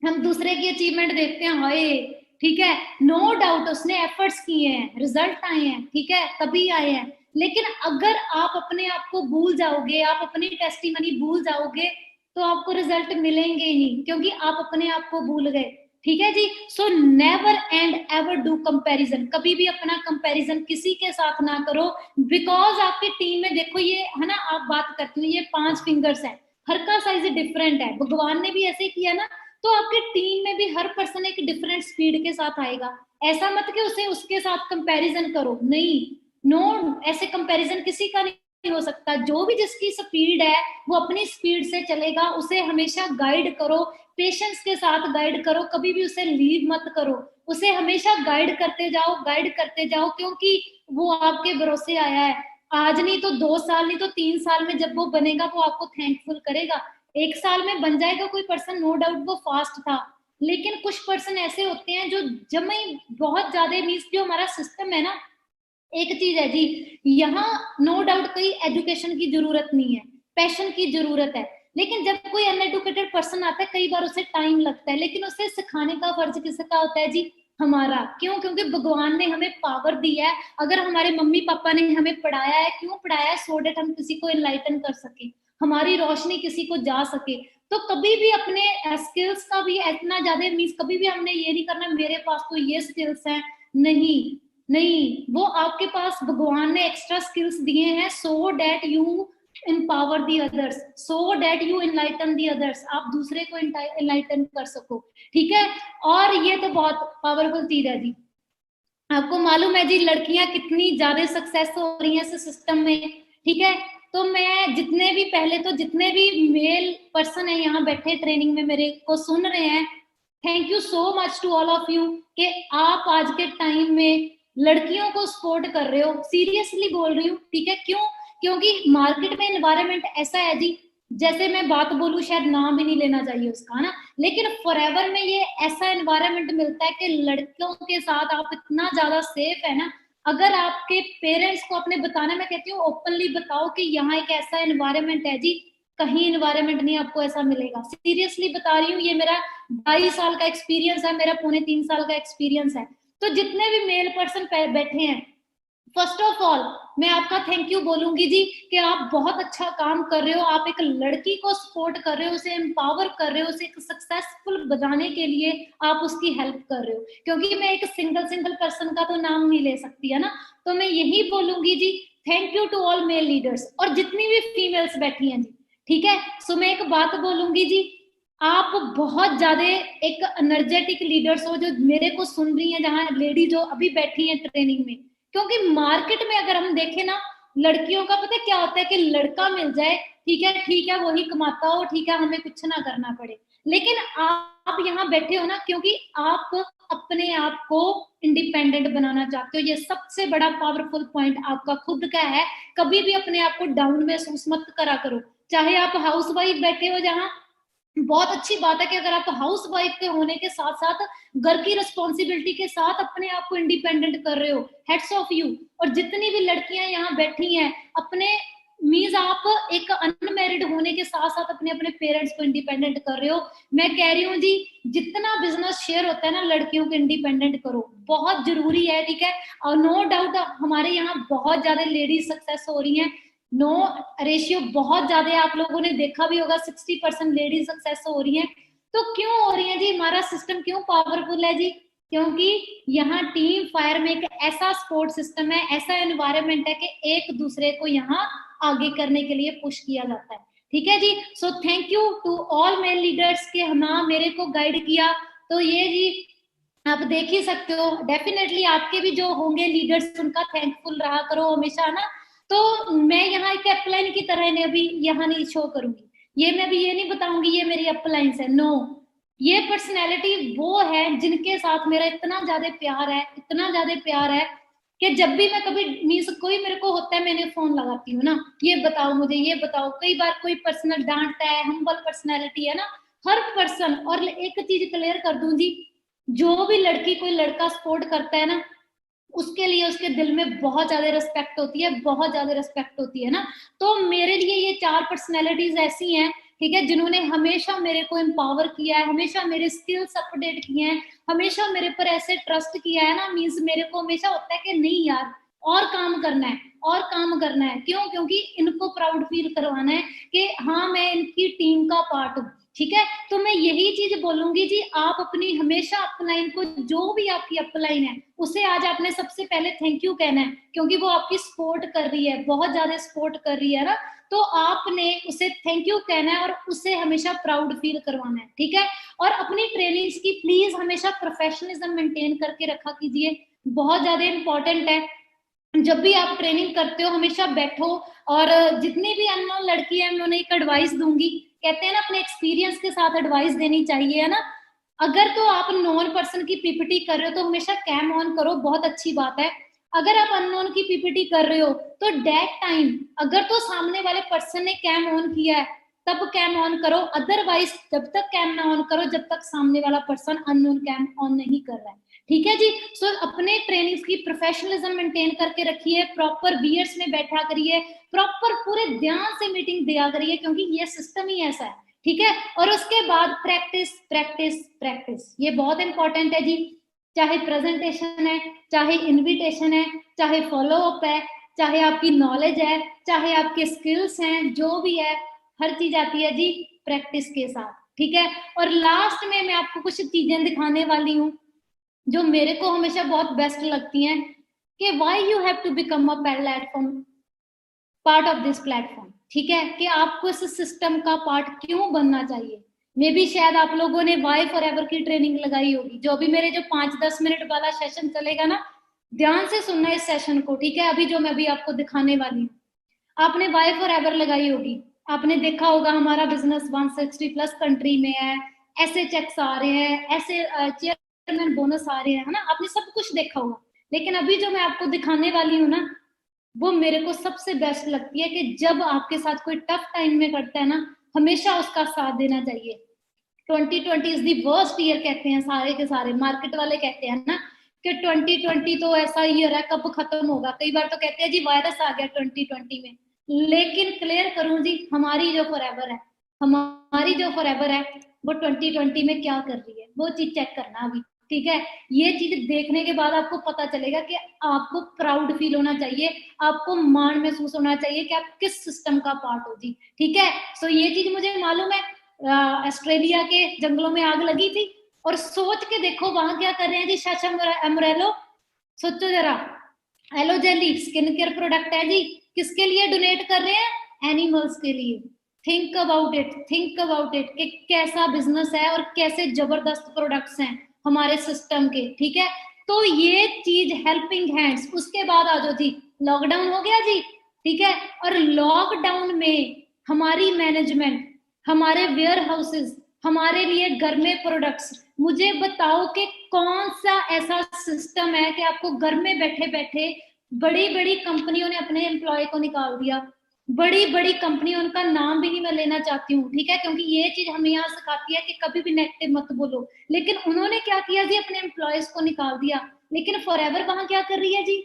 हम दूसरे की अचीवमेंट देखते हैं, हाय, ठीक है, नो डाउट उसने एफर्ट्स किए हैं, रिजल्ट आए हैं, ठीक है, तभी आए हैं। लेकिन अगर आप अपने आप को भूल जाओगे, आप अपनी टेस्टिमनी भूल जाओगे, तो आपको रिजल्ट मिलेंगे ही नहीं, क्योंकि आप अपने आप को भूल गए, ठीक है जी। So never and ever do comparison, कभी भी अपना कंपैरिजन किसी के साथ ना करो। बिकॉज आपकी टीम में देखो, ये है ना, आप बात करती हो, ये 5 फिंगर्स है, हर का साइज डिफरेंट है, भगवान ने भी ऐसे किया ना। तो आपके टीम में भी हर पर्सन एक डिफरेंट स्पीड के साथ आएगा। ऐसा मत कि उसे उसके साथ कंपैरिजन करो, नहीं, नो, ऐसे कंपैरिजन किसी का नहीं हो सकता। जो भी जिसकी स्पीड है वो अपनी स्पीड से चलेगा, उसे हमेशा गाइड करो, पेशेंस के साथ गाइड करो, कभी भी उसे लीव मत करो, उसे हमेशा गाइड करते जाओ, गाइड करते जाओ, क्योंकि वो आपके भरोसे आया है। आज नहीं तो 2 साल, नहीं तो 3 साल में जब वो बनेगा, वो आपको थैंकफुल करेगा। 1 साल में बन जाएगा कोई पर्सन, नो डाउट वो फास्ट था। लेकिन कुछ पर्सन ऐसे होते हैं जो जमी बहुत ज्यादा, मीन्स जो हमारा सिस्टम है ना, एक चीज है जी, यहाँ नो डाउट कोई एजुकेशन की जरूरत नहीं है, पैशन की जरूरत है। लेकिन जब कोई अनएडुकेटेड पर्सन आता है, कई बार उसे टाइम लगता है, लेकिन उसे सिखाने का फर्ज किसका होता है जी, हमारा। क्यों? क्योंकि भगवान ने हमें पावर दी है। अगर हमारे मम्मी पापा ने हमें पढ़ाया है, क्यों पढ़ाया है? सो डेट हम किसी को एनलाइटन कर सके, हमारी रोशनी किसी को जा सके। तो कभी भी अपने स्किल्स का भी इतना ज्यादा मीन्स कभी भी हमने ये नहीं करना मेरे पास तो ये स्किल्स हैं, नहीं नहीं, वो आपके पास भगवान ने एक्स्ट्रा स्किल्स दिए हैं so that you empower the others, so that you enlighten the others, आप दूसरे को enlighten कर सको। ठीक है, और ये तो बहुत पावरफुल चीज है जी। आपको मालूम है जी लड़कियां कितनी ज्यादा सक्सेस हो रही हैं इस सिस्टम में। ठीक है, तो मैं जितने भी पहले तो जितने भी मेल पर्सन है यहाँ बैठे ट्रेनिंग में मेरे को सुन रहे हैं, thank you so much to all of you कि आप आज के टाइम में लड़कियों को सपोर्ट कर रहे हो। सीरियसली बोल रही हूँ। ठीक है, क्यों? क्योंकि मार्केट में एनवायरनमेंट ऐसा है जी, जैसे मैं बात बोलूं शायद नाम भी नहीं लेना चाहिए उसका ना, लेकिन फॉरएवर में ये ऐसा एनवायरनमेंट मिलता है कि लड़कियों के साथ आप इतना ज्यादा सेफ है ना। अगर आपके पेरेंट्स को अपने बताना, मैं कहती हूँ ओपनली बताओ कि यहाँ एक ऐसा एनवायरनमेंट है जी, कहीं एनवायरनमेंट नहीं आपको ऐसा मिलेगा। सीरियसली बता रही हूँ, ये मेरा 22 साल का एक्सपीरियंस है, मेरा पौने 3 साल का एक्सपीरियंस है। तो जितने भी मेल पर्सन बैठे हैं, फर्स्ट ऑफ ऑल मैं आपका थैंक यू बोलूंगी जी कि आप बहुत अच्छा काम कर रहे हो। आप एक लड़की को सपोर्ट कर रहे हो, उसे एम्पावर कर रहे हो, उसे एक सक्सेसफुल बनाने के लिए आप उसकी हेल्प कर रहे हो। क्योंकि मैं एक सिंगल पर्सन का तो नाम नहीं ले सकती है ना, तो मैं यही बोलूंगी जी thank you to all male leaders और जितनी भी फीमेल्स बैठी हैं जी। ठीक है, सो मैं एक बात बोलूंगी जी, आप बहुत ज्यादा एक एनर्जेटिक लीडर्स हो जो मेरे को सुन रही हैं, जहां लेडी जो अभी बैठी हैं ट्रेनिंग में। क्योंकि मार्केट में अगर हम देखें ना, लड़कियों का पता क्या होता है कि लड़का मिल जाए, ठीक है वही कमाता हो, ठीक है हमें कुछ ना करना पड़े। लेकिन आप यहाँ बैठे हो ना क्योंकि आप अपने आप को इंडिपेंडेंट बनाना चाहते हो। ये सबसे बड़ा पावरफुल पॉइंट आपका खुद का है। कभी भी अपने आप को डाउन महसूस मत करा करो। चाहे आप हाउस वाइफ बैठे हो, जहाँ बहुत अच्छी बात है कि अगर आप हाउस वाइफ के होने के साथ साथ घर की रिस्पॉन्सिबिलिटी के साथ अपने आप को इंडिपेंडेंट कर रहे हो, हेड्स ऑफ यू। और जितनी भी लड़कियां यहाँ बैठी हैं, अपने मीन्स आप एक अनमेरिड होने के साथ साथ अपने अपने पेरेंट्स को इंडिपेंडेंट कर रहे हो। मैं कह रही हूँ जी, जितना बिजनेस शेयर होता है ना, लड़कियों को इंडिपेंडेंट करो, बहुत जरूरी है। ठीक है, और नो डाउट हमारे यहाँ बहुत ज्यादा लेडीज सक्सेस हो रही हैं। नो रेशियो बहुत ज्यादा है, आप लोगों ने देखा भी होगा 60% लेडीज सक्सेस हो रही हैं। तो क्यों हो रही है जी? हमारा सिस्टम क्यों पावरफुल है जी? क्योंकि यहाँ टीम फायर में एक ऐसा सपोर्ट सिस्टम है, ऐसा एनवायरनमेंट है कि एक दूसरे को यहाँ आगे करने के लिए पुश किया जाता है। ठीक है जी, so thank you to all male leaders के हाँ मेरे को गाइड किया। तो ये जी आप देख ही सकते हो, डेफिनेटली आपके भी जो होंगे लीडर्स उनका थैंकफुल रहा करो हमेशा ना। तो मैं यहाँ एक अपलाइन की तरह ने अभी यहाँ नहीं शो करूंगी, ये मैं भी ये नहीं बताऊंगी ये मेरी अपलाइंस है, नो। ये पर्सनैलिटी वो है जिनके साथ मेरा इतना ज्यादा प्यार है, इतना ज्यादा प्यार है कि जब भी मैं कभी मीन्स कोई मेरे को होता है, मैंने फोन लगाती हूँ ना, ये बताओ मुझे, ये बताओ। कई बार कोई पर्सनल डांटता है, हम्बल पर्सनैलिटी है ना हर पर्सन। और एक चीज क्लियर कर दूं जी, जो भी लड़की कोई लड़का सपोर्ट करता है ना, उसके लिए उसके दिल में बहुत ज्यादा रिस्पेक्ट होती है, बहुत ज्यादा रिस्पेक्ट होती है ना। तो मेरे लिए ये 4 पर्सनैलिटीज ऐसी हैं, ठीक है, जिन्होंने हमेशा मेरे को एम्पावर किया है, हमेशा मेरे स्किल्स अपडेट किए हैं, हमेशा मेरे पर ऐसे ट्रस्ट किया है ना। मीन्स मेरे को हमेशा होता है कि नहीं यार और काम करना है, और काम करना है। क्यों? क्योंकि इनको प्राउड फील करवाना है कि हाँ मैं इनकी टीम का पार्ट हूँ। ठीक है, तो मैं यही चीज बोलूंगी जी, आप अपनी हमेशा अपलाइन को, जो भी आपकी अपलाइन है उसे आज आपने सबसे पहले थैंक यू कहना है, क्योंकि वो आपकी सपोर्ट कर रही है, बहुत ज्यादा सपोर्ट कर रही है ना। तो आपने उसे थैंक यू कहना है और उसे हमेशा प्राउड फील करवाना है। ठीक है, और अपनी ट्रेनिंग्स की प्लीज हमेशा प्रोफेशनलिज्म मेंटेन करके रखा कीजिए, बहुत ज्यादा इंपॉर्टेंट है। जब भी आप ट्रेनिंग करते हो हमेशा बैठो, और जितनी भी अननोन लड़की है मैं उन्हें एक एडवाइस दूंगी, कहते हैं ना अपने एक्सपीरियंस के साथ एडवाइस देनी चाहिए, है ना। अगर तो आप नॉन पर्सन की पीपीटी कर रहे हो तो हमेशा कैम ऑन करो, बहुत अच्छी बात है। अगर आप अननोन की पीपीटी कर रहे हो तो डेट टाइम अगर तो सामने वाले पर्सन ने कैम ऑन किया है तब कैम ऑन करो, अदरवाइज जब तक कैम ना ऑन करो जब तक सामने वाला पर्सन अननोन कैम ऑन नहीं कर रहा है। ठीक है जी, सो अपने ट्रेनिंग्स की प्रोफेशनलिज्म मेंटेन करके रखिए, प्रॉपर वियर्स में बैठा करिए, प्रॉपर पूरे ध्यान से मीटिंग दिया करिए, क्योंकि ये सिस्टम ही ऐसा है। ठीक है, और उसके बाद प्रैक्टिस प्रैक्टिस प्रैक्टिस, ये बहुत इंपॉर्टेंट है जी। चाहे प्रेजेंटेशन है, चाहे इनविटेशन है, चाहे फॉलो अप है, चाहे आपकी नॉलेज है, चाहे आपके स्किल्स हैं, जो भी है, हर चीज आती है जी प्रैक्टिस के साथ, ठीक है। और लास्ट में मैं आपको कुछ चीजें दिखाने वाली हूँ जो मेरे को हमेशा बहुत बेस्ट लगती हैं, कि why you have to become a platform, part of this platform, ठीक है, कि आपको इस सिस्टम का पार्ट क्यों बनना चाहिए। मे भी शायद आप लोगों ने वाई फॉर एवर की ट्रेनिंग लगाई होगी, जो भी मेरे जो 5-10 मिनट वाला सेशन चलेगा ना, ध्यान से सुनना इस सेशन को, ठीक है। अभी जो मैं भी आपको दिखाने वाली हूँ, आपने वाई फॉर एवर लगाई होगी, आपने देखा होगा हमारा बिजनेस 160 प्लस कंट्री में है, ऐसे चेक्स आ रहे हैं, ऐसे चेयरमैन बोनस आ रहे हैं, है ना, आपने सब कुछ देखा होगा। लेकिन अभी जो मैं आपको दिखाने वाली हूँ ना, वो मेरे को सबसे बेस्ट लगती है, कि जब आपके साथ कोई टफ टाइम में करता है ना, हमेशा उसका साथ देना चाहिए। 2020 इज दी वर्स्ट ईयर कहते हैं सारे के सारे, मार्केट वाले कहते हैं ना कि 2020 तो ऐसा ईयर है, कब खत्म होगा। कई बार तो कहते हैं जी वायरस आ गया 2020 में, लेकिन क्लियर करूं जी, हमारी जो फॉरएवर है, हमारी जो फॉरएवर है, वो 2020 में क्या कर रही है, वो चीज चेक करना अभी, ठीक है। ये चीज देखने के बाद आपको पता चलेगा कि आपको प्राउड फील होना चाहिए, आपको मान महसूस होना चाहिए कि आप किस सिस्टम का पार्ट हो जी, ठीक है। सो ये चीज मुझे मालूम है, ऑस्ट्रेलिया के जंगलों में आग लगी थी, और सोच के देखो वहां क्या कर रहे हैं जी साशा अमरेलो, सोचो जरा, aloe jelly skin care product है जी, किसके लिए डोनेट कर रहे हैं, एनिमल्स के लिए। Think about it, think about it कि कैसा बिजनेस है और कैसे जबरदस्त प्रोडक्ट्स हैं हमारे सिस्टम के, ठीक है। तो ये चीज हेल्पिंग हैंड्स। उसके बाद आ जाओ जी, लॉकडाउन हो गया जी, ठीक है। और लॉकडाउन में हमारी मैनेजमेंट, हमारे वेयर हाउसेस, हमारे लिए घर में प्रोडक्ट्स, मुझे बताओ कि कौन सा ऐसा सिस्टम है कि आपको घर में बैठे बैठे, बड़ी बड़ी कंपनियों ने अपने एम्प्लॉय को निकाल दिया, बड़ी बड़ी कंपनी, उनका नाम भी नहीं मैं लेना चाहती हूँ, ठीक है, क्योंकि ये चीज हमें यहाँ सिखाती है कि कभी भी नेगेटिव मत बोलो। लेकिन उन्होंने क्या किया जी, अपने एम्प्लॉयज को निकाल दिया। लेकिन फॉरएवर वहां क्या कर रही है जी,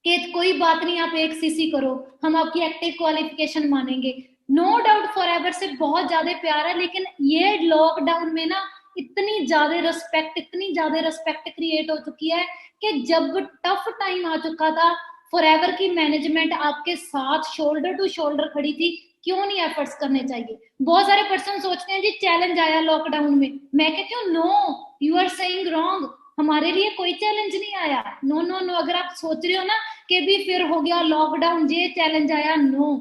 कि कोई बात नहीं, आप एक सीसी करो, हम आपकी एक्टिव क्वालिफिकेशन मानेंगे। नो डाउट फॉरएवर से बहुत ज्यादा प्यार है, लेकिन ये लॉकडाउन में ना इतनी ज्यादा रिस्पेक्ट, इतनी ज्यादा रिस्पेक्ट क्रिएट हो चुकी है कि जब टफ टाइम आ चुका था, फॉरएवर की मैनेजमेंट आपके साथ शोल्डर टू शोल्डर खड़ी थी। क्यों नहीं एफर्ट्स करने चाहिए। बहुत सारे पर्सन सोचते हैं जी चैलेंज आया लॉकडाउन में, मैं कहती हूँ no, you are saying wrong, हमारे लिए कोई चैलेंज नहीं आया। नो नो नो, अगर आप सोच रहे हो ना कि भी फिर हो गया लॉकडाउन, ये चैलेंज आया, नो,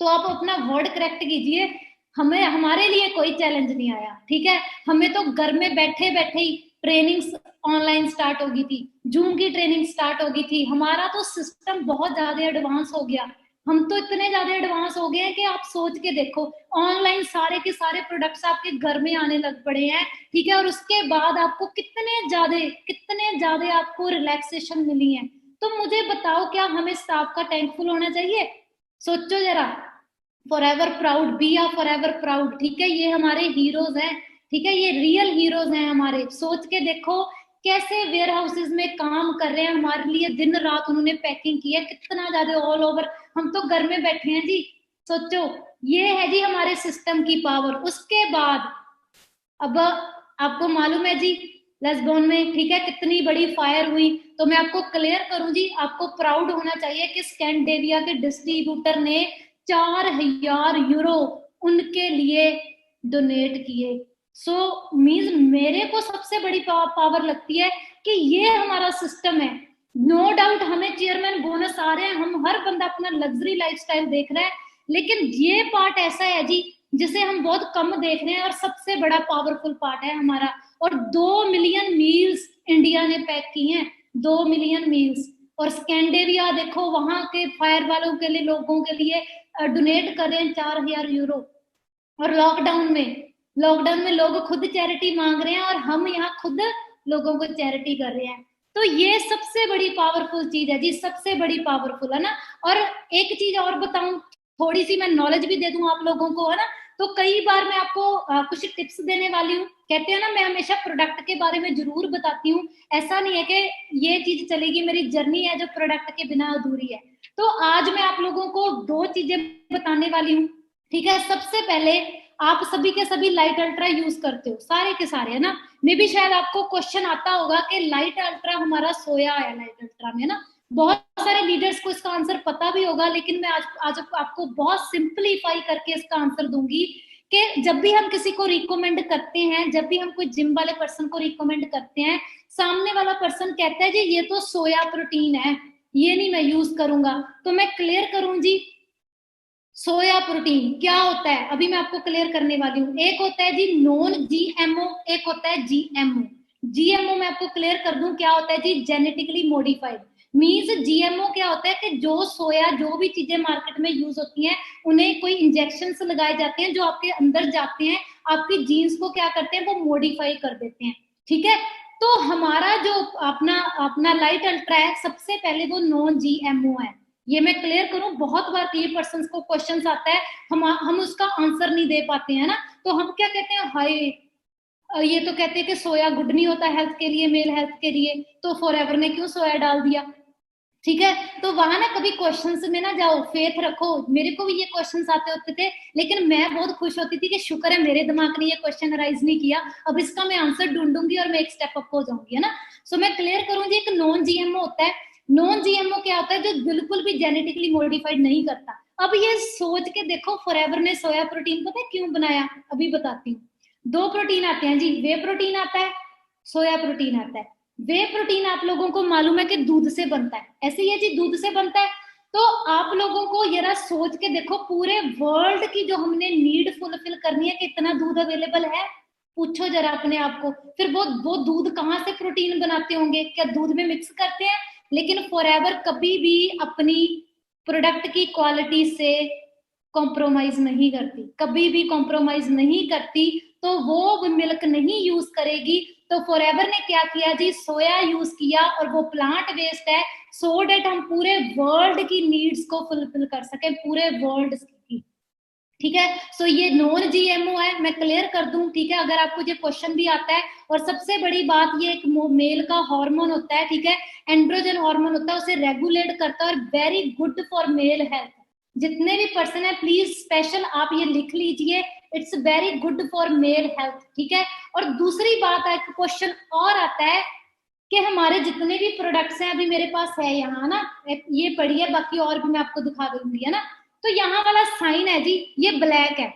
तो आप अपना वर्ड करेक्ट कीजिए। हमें, हमारे लिए कोई चैलेंज नहीं आया, ठीक है। हमें तो घर में बैठे बैठे ही ट्रेनिंग्स ऑनलाइन स्टार्ट हो गई थी, जूम की ट्रेनिंग स्टार्ट हो गई थी, हमारा तो सिस्टम बहुत ज्यादा एडवांस हो गया। हम तो इतने ज्यादा एडवांस हो गए हैं कि आप सोच के देखो, ऑनलाइन सारे के सारे प्रोडक्ट्स आपके घर में आने लग पड़े हैं, ठीक है। और उसके बाद आपको कितने ज्यादा आपको रिलैक्सेशन मिली है। तो मुझे बताओ, क्या हमें स्टाफ का थैंकफुल होना चाहिए। सोचो जरा, forever proud, be are forever proud, ठीक है, ये हमारे हीरोज हैं, ठीक है, ये रियल हीरोज हैं हमारे। सोच के देखो कैसे वेयर हाउसेज में काम कर रहे हैं हमारे लिए, दिन रात उन्होंने पैकिंग की है, कितना ज्यादा ऑल ओवर। हम तो घर में बैठे हैं जी, सोचो, ये है जी हमारे सिस्टम की पावर। उसके बाद अब आपको मालूम है जी लेस्बोन में, ठीक है, कितनी बड़ी फायर हुई। तो मैं आपको क्लियर करूं जी, आपको प्राउड होना चाहिए कि स्कैंडिनेविया के डिस्ट्रीब्यूटर ने 4,000 यूरो उनके लिए डोनेट किए। सो मीन्स मेरे को सबसे बड़ी पावर लगती है कि ये हमारा सिस्टम है। नो डाउट हमें चेयरमैन बोनस आ रहे हैं, हम हर बंदा अपना लग्जरी लाइफस्टाइल देख रहा है, लेकिन ये पार्ट ऐसा है जी जिसे हम बहुत कम देख रहे हैं, और सबसे बड़ा पावरफुल पार्ट है हमारा। और 2 मिलियन मील्स इंडिया ने पैक की हैं, 2 मिलियन मील्स। और स्कैंडेविया देखो, वहां के फायर वालों के लिए, लोगों के लिए डोनेट कर रहे हैं 4,000 यूरो। और लॉकडाउन में लोग खुद चैरिटी मांग रहे हैं, और हम यहाँ खुद लोगों को चैरिटी कर रहे हैं। तो ये सबसे बड़ी पावरफुल चीज है जी, सबसे बड़ी पावरफुल, है ना। और एक चीज और बताऊं, थोड़ी सी मैं नॉलेज भी दे दूं आप लोगों को, है ना। तो कई बार मैं आपको कुछ टिप्स देने वाली हूँ। कहते हैं ना, मैं हमेशा प्रोडक्ट के बारे में जरूर बताती हूँ। ऐसा नहीं है कि ये चीज चलेगी, मेरी जर्नी है जो प्रोडक्ट के बिना अधूरी है। तो आज मैं आप लोगों को 2 चीजें बताने वाली हूँ, ठीक है। सबसे पहले आप सभी के सभी लाइट अल्ट्रा यूज करते हो, सारे के सारे, है ना। मे भी शायद आपको क्वेश्चन आता होगा कि लाइट अल्ट्रा हमारा सोया है लाइट अल्ट्रा में, ना। बहुत सारे लीडर्स को इसका आंसर पता भी होगा, लेकिन मैं आज आपको बहुत सिंपलीफाई करके इसका आंसर दूंगी कि जब भी हम किसी को रिकमेंड करते हैं, जब भी हम कोई जिम वाले पर्सन को रिकमेंड करते हैं, सामने वाला पर्सन कहता है जी ये तो सोया प्रोटीन है, ये नहीं मैं यूज करूंगा, तो मैं क्लियर करूं जी, सोया प्रोटीन क्या होता है अभी मैं आपको क्लियर करने वाली हूँ। एक होता है जी नॉन जीएमओ, एक होता है जीएमओ। जीएमओ मैं आपको क्लियर कर दूं क्या होता है जी, जेनेटिकली मॉडिफाइड। मीन्स जीएमओ क्या होता है कि जो सोया, जो भी चीजें मार्केट में यूज होती हैं, उन्हें कोई इंजेक्शन लगाए जाते हैं जो आपके अंदर जाते हैं, आपकी जीन्स को क्या करते हैं, वो मॉडिफाई कर देते हैं, ठीक है। तो हमारा जो अपना अपना लाइट अल्ट्रा है, सबसे पहले वो नॉन जीएमओ है। ये मैं क्लियर करूं, बहुत बार ये पर्सन को क्वेश्चन आता है, हम उसका आंसर नहीं दे पाते हैं ना, तो हम क्या कहते हैं, हाय ये तो कहते हैं कि सोया गुड नहीं होता हेल्थ के लिए, मेल हेल्थ के लिए, तो फॉरएवर ने क्यों सोया डाल दिया, ठीक है। तो वहां ना कभी क्वेश्चंस में ना जाओ, फेथ रखो। मेरे को भी ये क्वेश्चंस आते होते थे, लेकिन मैं बहुत खुश होती थी कि शुक्र है मेरे दिमाग ने ये क्वेश्चन अराइज नहीं किया, अब इसका मैं आंसर ढूंढूंगी और मैं एक स्टेप अप हो जाऊंगी, है ना। सो मैं क्लियर करूंगी, एक नॉन जीएमओ होता है। नॉन जीएमओ क्या होता है, जो बिल्कुल भी जेनेटिकली मॉडिफाइड नहीं करता। अब ये सोच के देखो, फॉरएवर ने सोया प्रोटीन पता है क्यों बनाया, अभी बताती हूँ। दो प्रोटीन आते हैं जी, वे प्रोटीन आता है, सोया प्रोटीन आता है। वे प्रोटीन आप लोगों को मालूम है कि दूध से बनता है, ऐसे ही है जी, दूध से बनता है। तो आप लोगों को जरा सोच के देखो, पूरे वर्ल्ड की जो हमने नीड फुलफिल करनी है कि इतना दूध अवेलेबल है, पूछो जरा अपने आप को। फिर वो दूध कहाँ से प्रोटीन बनाते होंगे, क्या दूध में मिक्स करते हैं। लेकिन फॉरएवर कभी भी अपनी प्रोडक्ट की क्वालिटी से कॉम्प्रोमाइज नहीं करती, कभी भी कॉम्प्रोमाइज नहीं करती, तो वो मिल्क नहीं यूज करेगी। तो फॉरएवर ने क्या किया जी, सोया यूज किया, और वो प्लांट बेस्ड है, सो डेट हम पूरे वर्ल्ड की नीड्स को फुलफिल कर सके, पूरे वर्ल्ड की, ठीक है। सो ये नॉन जीएमओ है, मैं क्लियर कर दूं, ठीक है, अगर आपको ये क्वेश्चन भी आता है। और सबसे बड़ी बात, ये एक मेल का हार्मोन होता है, ठीक है, एंड्रोजन हार्मोन होता है, उसे रेगुलेट करता है, और very good for male health. जितने भी पर्सन है प्लीज स्पेशल आप ये लिख लीजिए, it's very good for male health, ठीक है। और दूसरी बात है, क्वेश्चन और आता है कि हमारे जितने भी प्रोडक्ट्स हैं, अभी मेरे पास है यहाँ ना, ये पड़ी है, बाकी और भी मैं आपको दिखा दूंगी, है ना। तो यहाँ वाला साइन है जी, ये ब्लैक है,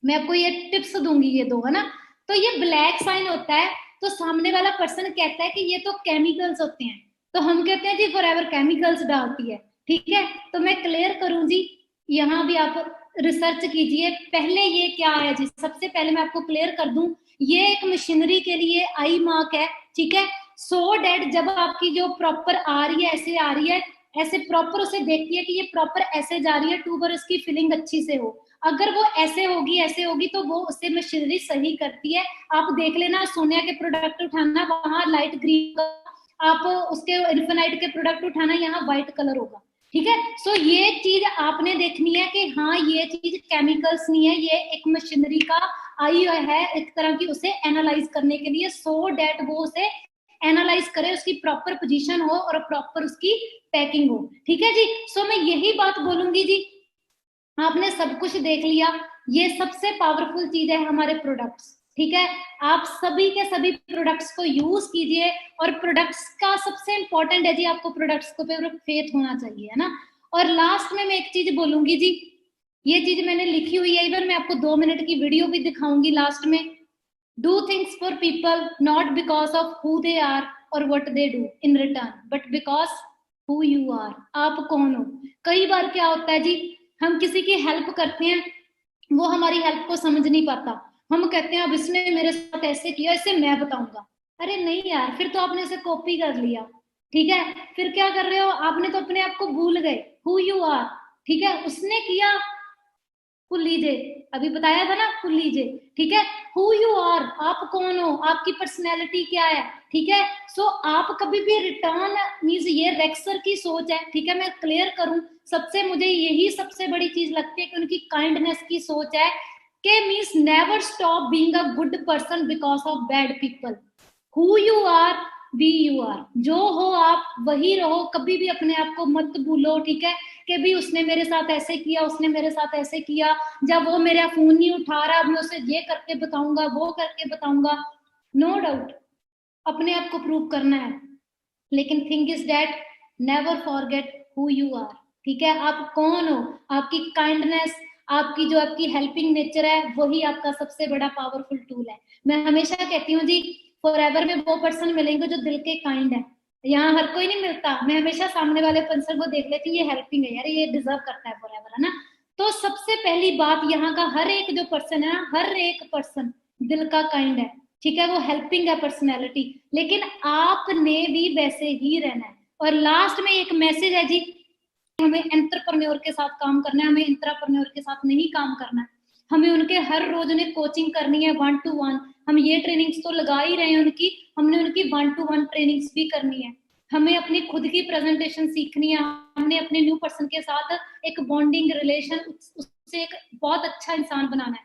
मैं आपको ये टिप्स दूंगी, ये दो, है ना। तो ये ब्लैक साइन होता है, तो सामने वाला पर्सन कहता है कि ये तो केमिकल्स होते हैं, तो हम कहते हैं जी फॉरएवर केमिकल्स डालती है, ठीक है। तो मैं क्लियर करूं जी, यहाँ भी आप रिसर्च कीजिए। पहले ये क्या है जी, सबसे पहले मैं आपको क्लियर कर दूं, ये एक मशीनरी के लिए आई मार्क है, ठीक है। सो डेट जब आपकी जो प्रॉपर आ रही है, ऐसे आ रही है, ऐसे प्रॉपर उसे देखती है कि ये प्रॉपर ऐसे जा रही है, ट्यूब और उसकी फिलिंग अच्छी से हो। अगर वो ऐसे होगी, ऐसे होगी, तो वो उसे मशीनरी सही करती है। आप देख लेना, सोनिया के प्रोडक्ट उठाना, वहां लाइट ग्रीन, आप उसके इन्फिनाइट के प्रोडक्ट उठाना, यहाँ व्हाइट कलर होगा, ठीक है। सो ये चीज आपने देखनी है कि हाँ ये चीज केमिकल्स नहीं है, ये एक मशीनरी का आई है एक तरह की, उसे एनालाइज करने के लिए, सो डेट वो उसे एनालाइज करे, उसकी प्रॉपर पोजीशन हो और प्रॉपर उसकी पैकिंग हो, ठीक है जी। सो मैं यही बात बोलूंगी जी, आपने सब कुछ देख लिया, ये सबसे पावरफुल चीज है हमारे प्रोडक्ट्स, ठीक है। आप सभी के सभी प्रोडक्ट्स को यूज कीजिए, और प्रोडक्ट्स का सबसे इंपॉर्टेंट है जी, आपको प्रोडक्ट्स को पे फेथ होना चाहिए, है ना। और लास्ट में मैं एक चीज बोलूंगी जी, ये चीज मैंने लिखी हुई है, इवन मैं आपको 2 मिनट की वीडियो भी दिखाऊंगी लास्ट में। Do things for people not because of who they are और what they do in return, but because who you are, आप कौन हो। कई बार क्या होता है जी, हम किसी की हेल्प करते हैं, वो हमारी हेल्प को समझ नहीं पाता, हम कहते हैं अब इसने मेरे साथ ऐसे किया, इसे मैं बताऊंगा। अरे नहीं यार, फिर तो आपने इसे कॉपी कर लिया, ठीक है। फिर क्या कर रहे हो, आपने तो अपने आप को भूल गए, हु यू आर, ठीक है। उसने किया, भूल लीजिए, अभी बताया था ना, भूल लीजिए, ठीक है। हु यू आर, आप कौन हो, आपकी पर्सनैलिटी क्या है, ठीक है। सो आप कभी भी रिटर्न मीन्स, ये रेक्सर की सोच है, ठीक है। मैं क्लियर करूं, सबसे मुझे यही सबसे बड़ी चीज लगती है कि उनकी काइंडनेस की सोच है, कि means never stop being a good person because of bad people. Who you are, be you are, जो हो आप वही रहो, कभी भी अपने आप को मत भूलो, ठीक है, कि भी उसने मेरे साथ ऐसे किया, उसने मेरे साथ ऐसे किया, जब वो मेरा फोन नहीं उठा रहा मैं उसे ये करके बताऊंगा, वो करके बताऊंगा। नो डाउट अपने आप को प्रूव करना है, लेकिन thing is that never forget who you are, ठीक है, आप कौन हो, आपकी काइंडनेस, आपकी जो आपकी हेल्पिंग नेचर है, वही आपका सबसे बड़ा पावरफुल टूल है। मैं हमेशा कहती हूँ जी, फॉरएवर में वो पर्सन मिलेंगे जो दिल के काइंड है, यहाँ हर कोई नहीं मिलता। मैं हमेशा सामने वाले पर्सन को देख लेती हूँ, ये हेल्पिंग है यार, ये डिजर्व करता है फॉरएवर, है ना। तो सबसे पहली बात, यहाँ का हर एक जो पर्सन है ना, हर एक पर्सन दिल का काइंड है, ठीक है, वो हेल्पिंग है पर्सनैलिटी, लेकिन आपने भी वैसे ही रहना है। और लास्ट में एक मैसेज है जी, हमें एंटरप्रेन्योर के साथ काम करना है, हमें इंट्राप्रेन्योर के साथ नहीं काम करना है, हमें उनके हर रोज उन्हें कोचिंग करनी है 1 to 1। हम ये ट्रेनिंग्स तो लगा ही रहे हैं उनकी, हमने उनकी 1 to 1 ट्रेनिंग्स भी करनी है, हमें अपनी खुद की प्रेजेंटेशन सीखनी है, हमने अपने न्यू पर्सन के साथ एक बॉन्डिंग रिलेशन, उससे एक बहुत अच्छा इंसान बनाना है,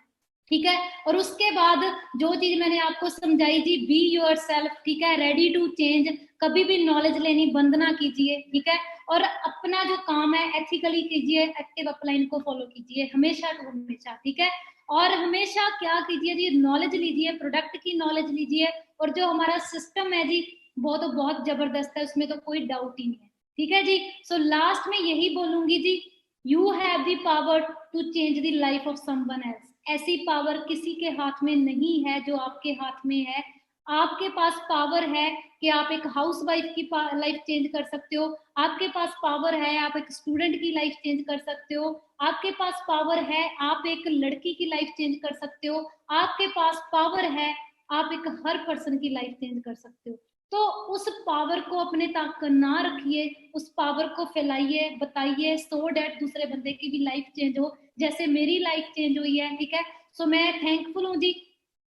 ठीक है। और उसके बाद जो चीज मैंने आपको समझाई जी, बी योर सेल्फ, ठीक है, रेडी टू चेंज, कभी भी नॉलेज लेनी बंद ना कीजिए, ठीक है, और अपना जो काम है एथिकली कीजिए, एक्टिव अपलाइन को फॉलो कीजिए हमेशा टू हमेशा, ठीक है। और हमेशा क्या कीजिए जी, नॉलेज लीजिए, प्रोडक्ट की नॉलेज लीजिए, और जो हमारा सिस्टम है जी वो तो बहुत जबरदस्त है, उसमें तो कोई डाउट ही नहीं है, ठीक है जी। सो लास्ट में यही बोलूंगी जी, you have the power to change the life of someone else. ऐसी पावर किसी के हाथ में नहीं है जो आपके हाथ में है। आपके पास पावर है कि आप एक हाउस वाइफ की लाइफ चेंज कर सकते हो, आपके पास पावर है आप एक स्टूडेंट की लाइफ चेंज कर सकते हो, आपके पास पावर है आप एक लड़की की लाइफ चेंज कर सकते हो, आपके पास पावर है आप एक हर पर्सन की लाइफ चेंज कर सकते हो। तो उस पावर को अपने तक ना रखिए, उस पावर को फैलाइए, बताइए, सो डैट दूसरे बंदे की भी लाइफ चेंज हो, जैसे मेरी लाइफ चेंज हुई है, ठीक है। सो मैं थैंकफुल हूँ जी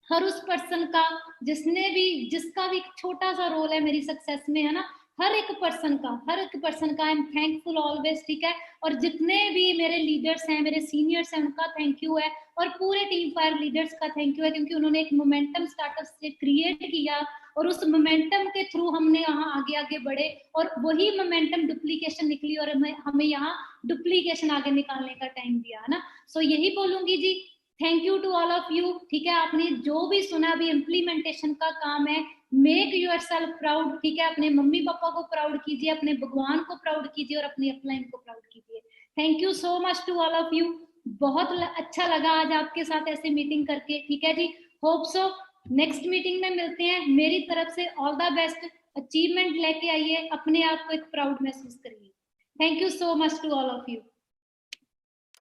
हर उस पर्सन का जिसने भी, जिसका भी छोटा सा रोल है मेरी सक्सेस में, है ना, हर एक पर्सन का, हर एक पर्सन का आई एम थैंकफुल ऑलवेज, ठीक है। और जितने भी मेरे लीडर्स हैं, मेरे सीनियर्स हैं, उनका थैंक यू है, और पूरे टीम फायर लीडर्स का थैंक यू है, क्योंकि उन्होंने एक मोमेंटम स्टार्टअप से क्रिएट किया, और उस मोमेंटम के थ्रू हमने यहाँ आगे आगे बढ़े, और वही मोमेंटम डुप्लीकेशन निकली, और हमें यहाँ डुप्लीकेशन आगे निकालने का टाइम दिया, है ना। सो यही बोलूंगी जी, thank you to all of you, ठीक है। आपने जो भी सुना अभी इम्प्लीमेंटेशन का काम है, मेक यूर सेल्फ प्राउड, ठीक है, अपने मम्मी पापा को प्राउड कीजिए, अपने भगवान को प्राउड कीजिए, और अपनी अपलाइन को प्राउड कीजिए। Thank you so much to all of you, बहुत अच्छा लगा आज आपके साथ ऐसे मीटिंग करके, ठीक है जी। होप सो नेक्स्ट मीटिंग में मिलते हैं, मेरी तरफ से ऑल द बेस्ट, अचीवमेंट लेके आइए, अपने आप को एक प्राउड महसूस करिए। Thank you so much to all of you.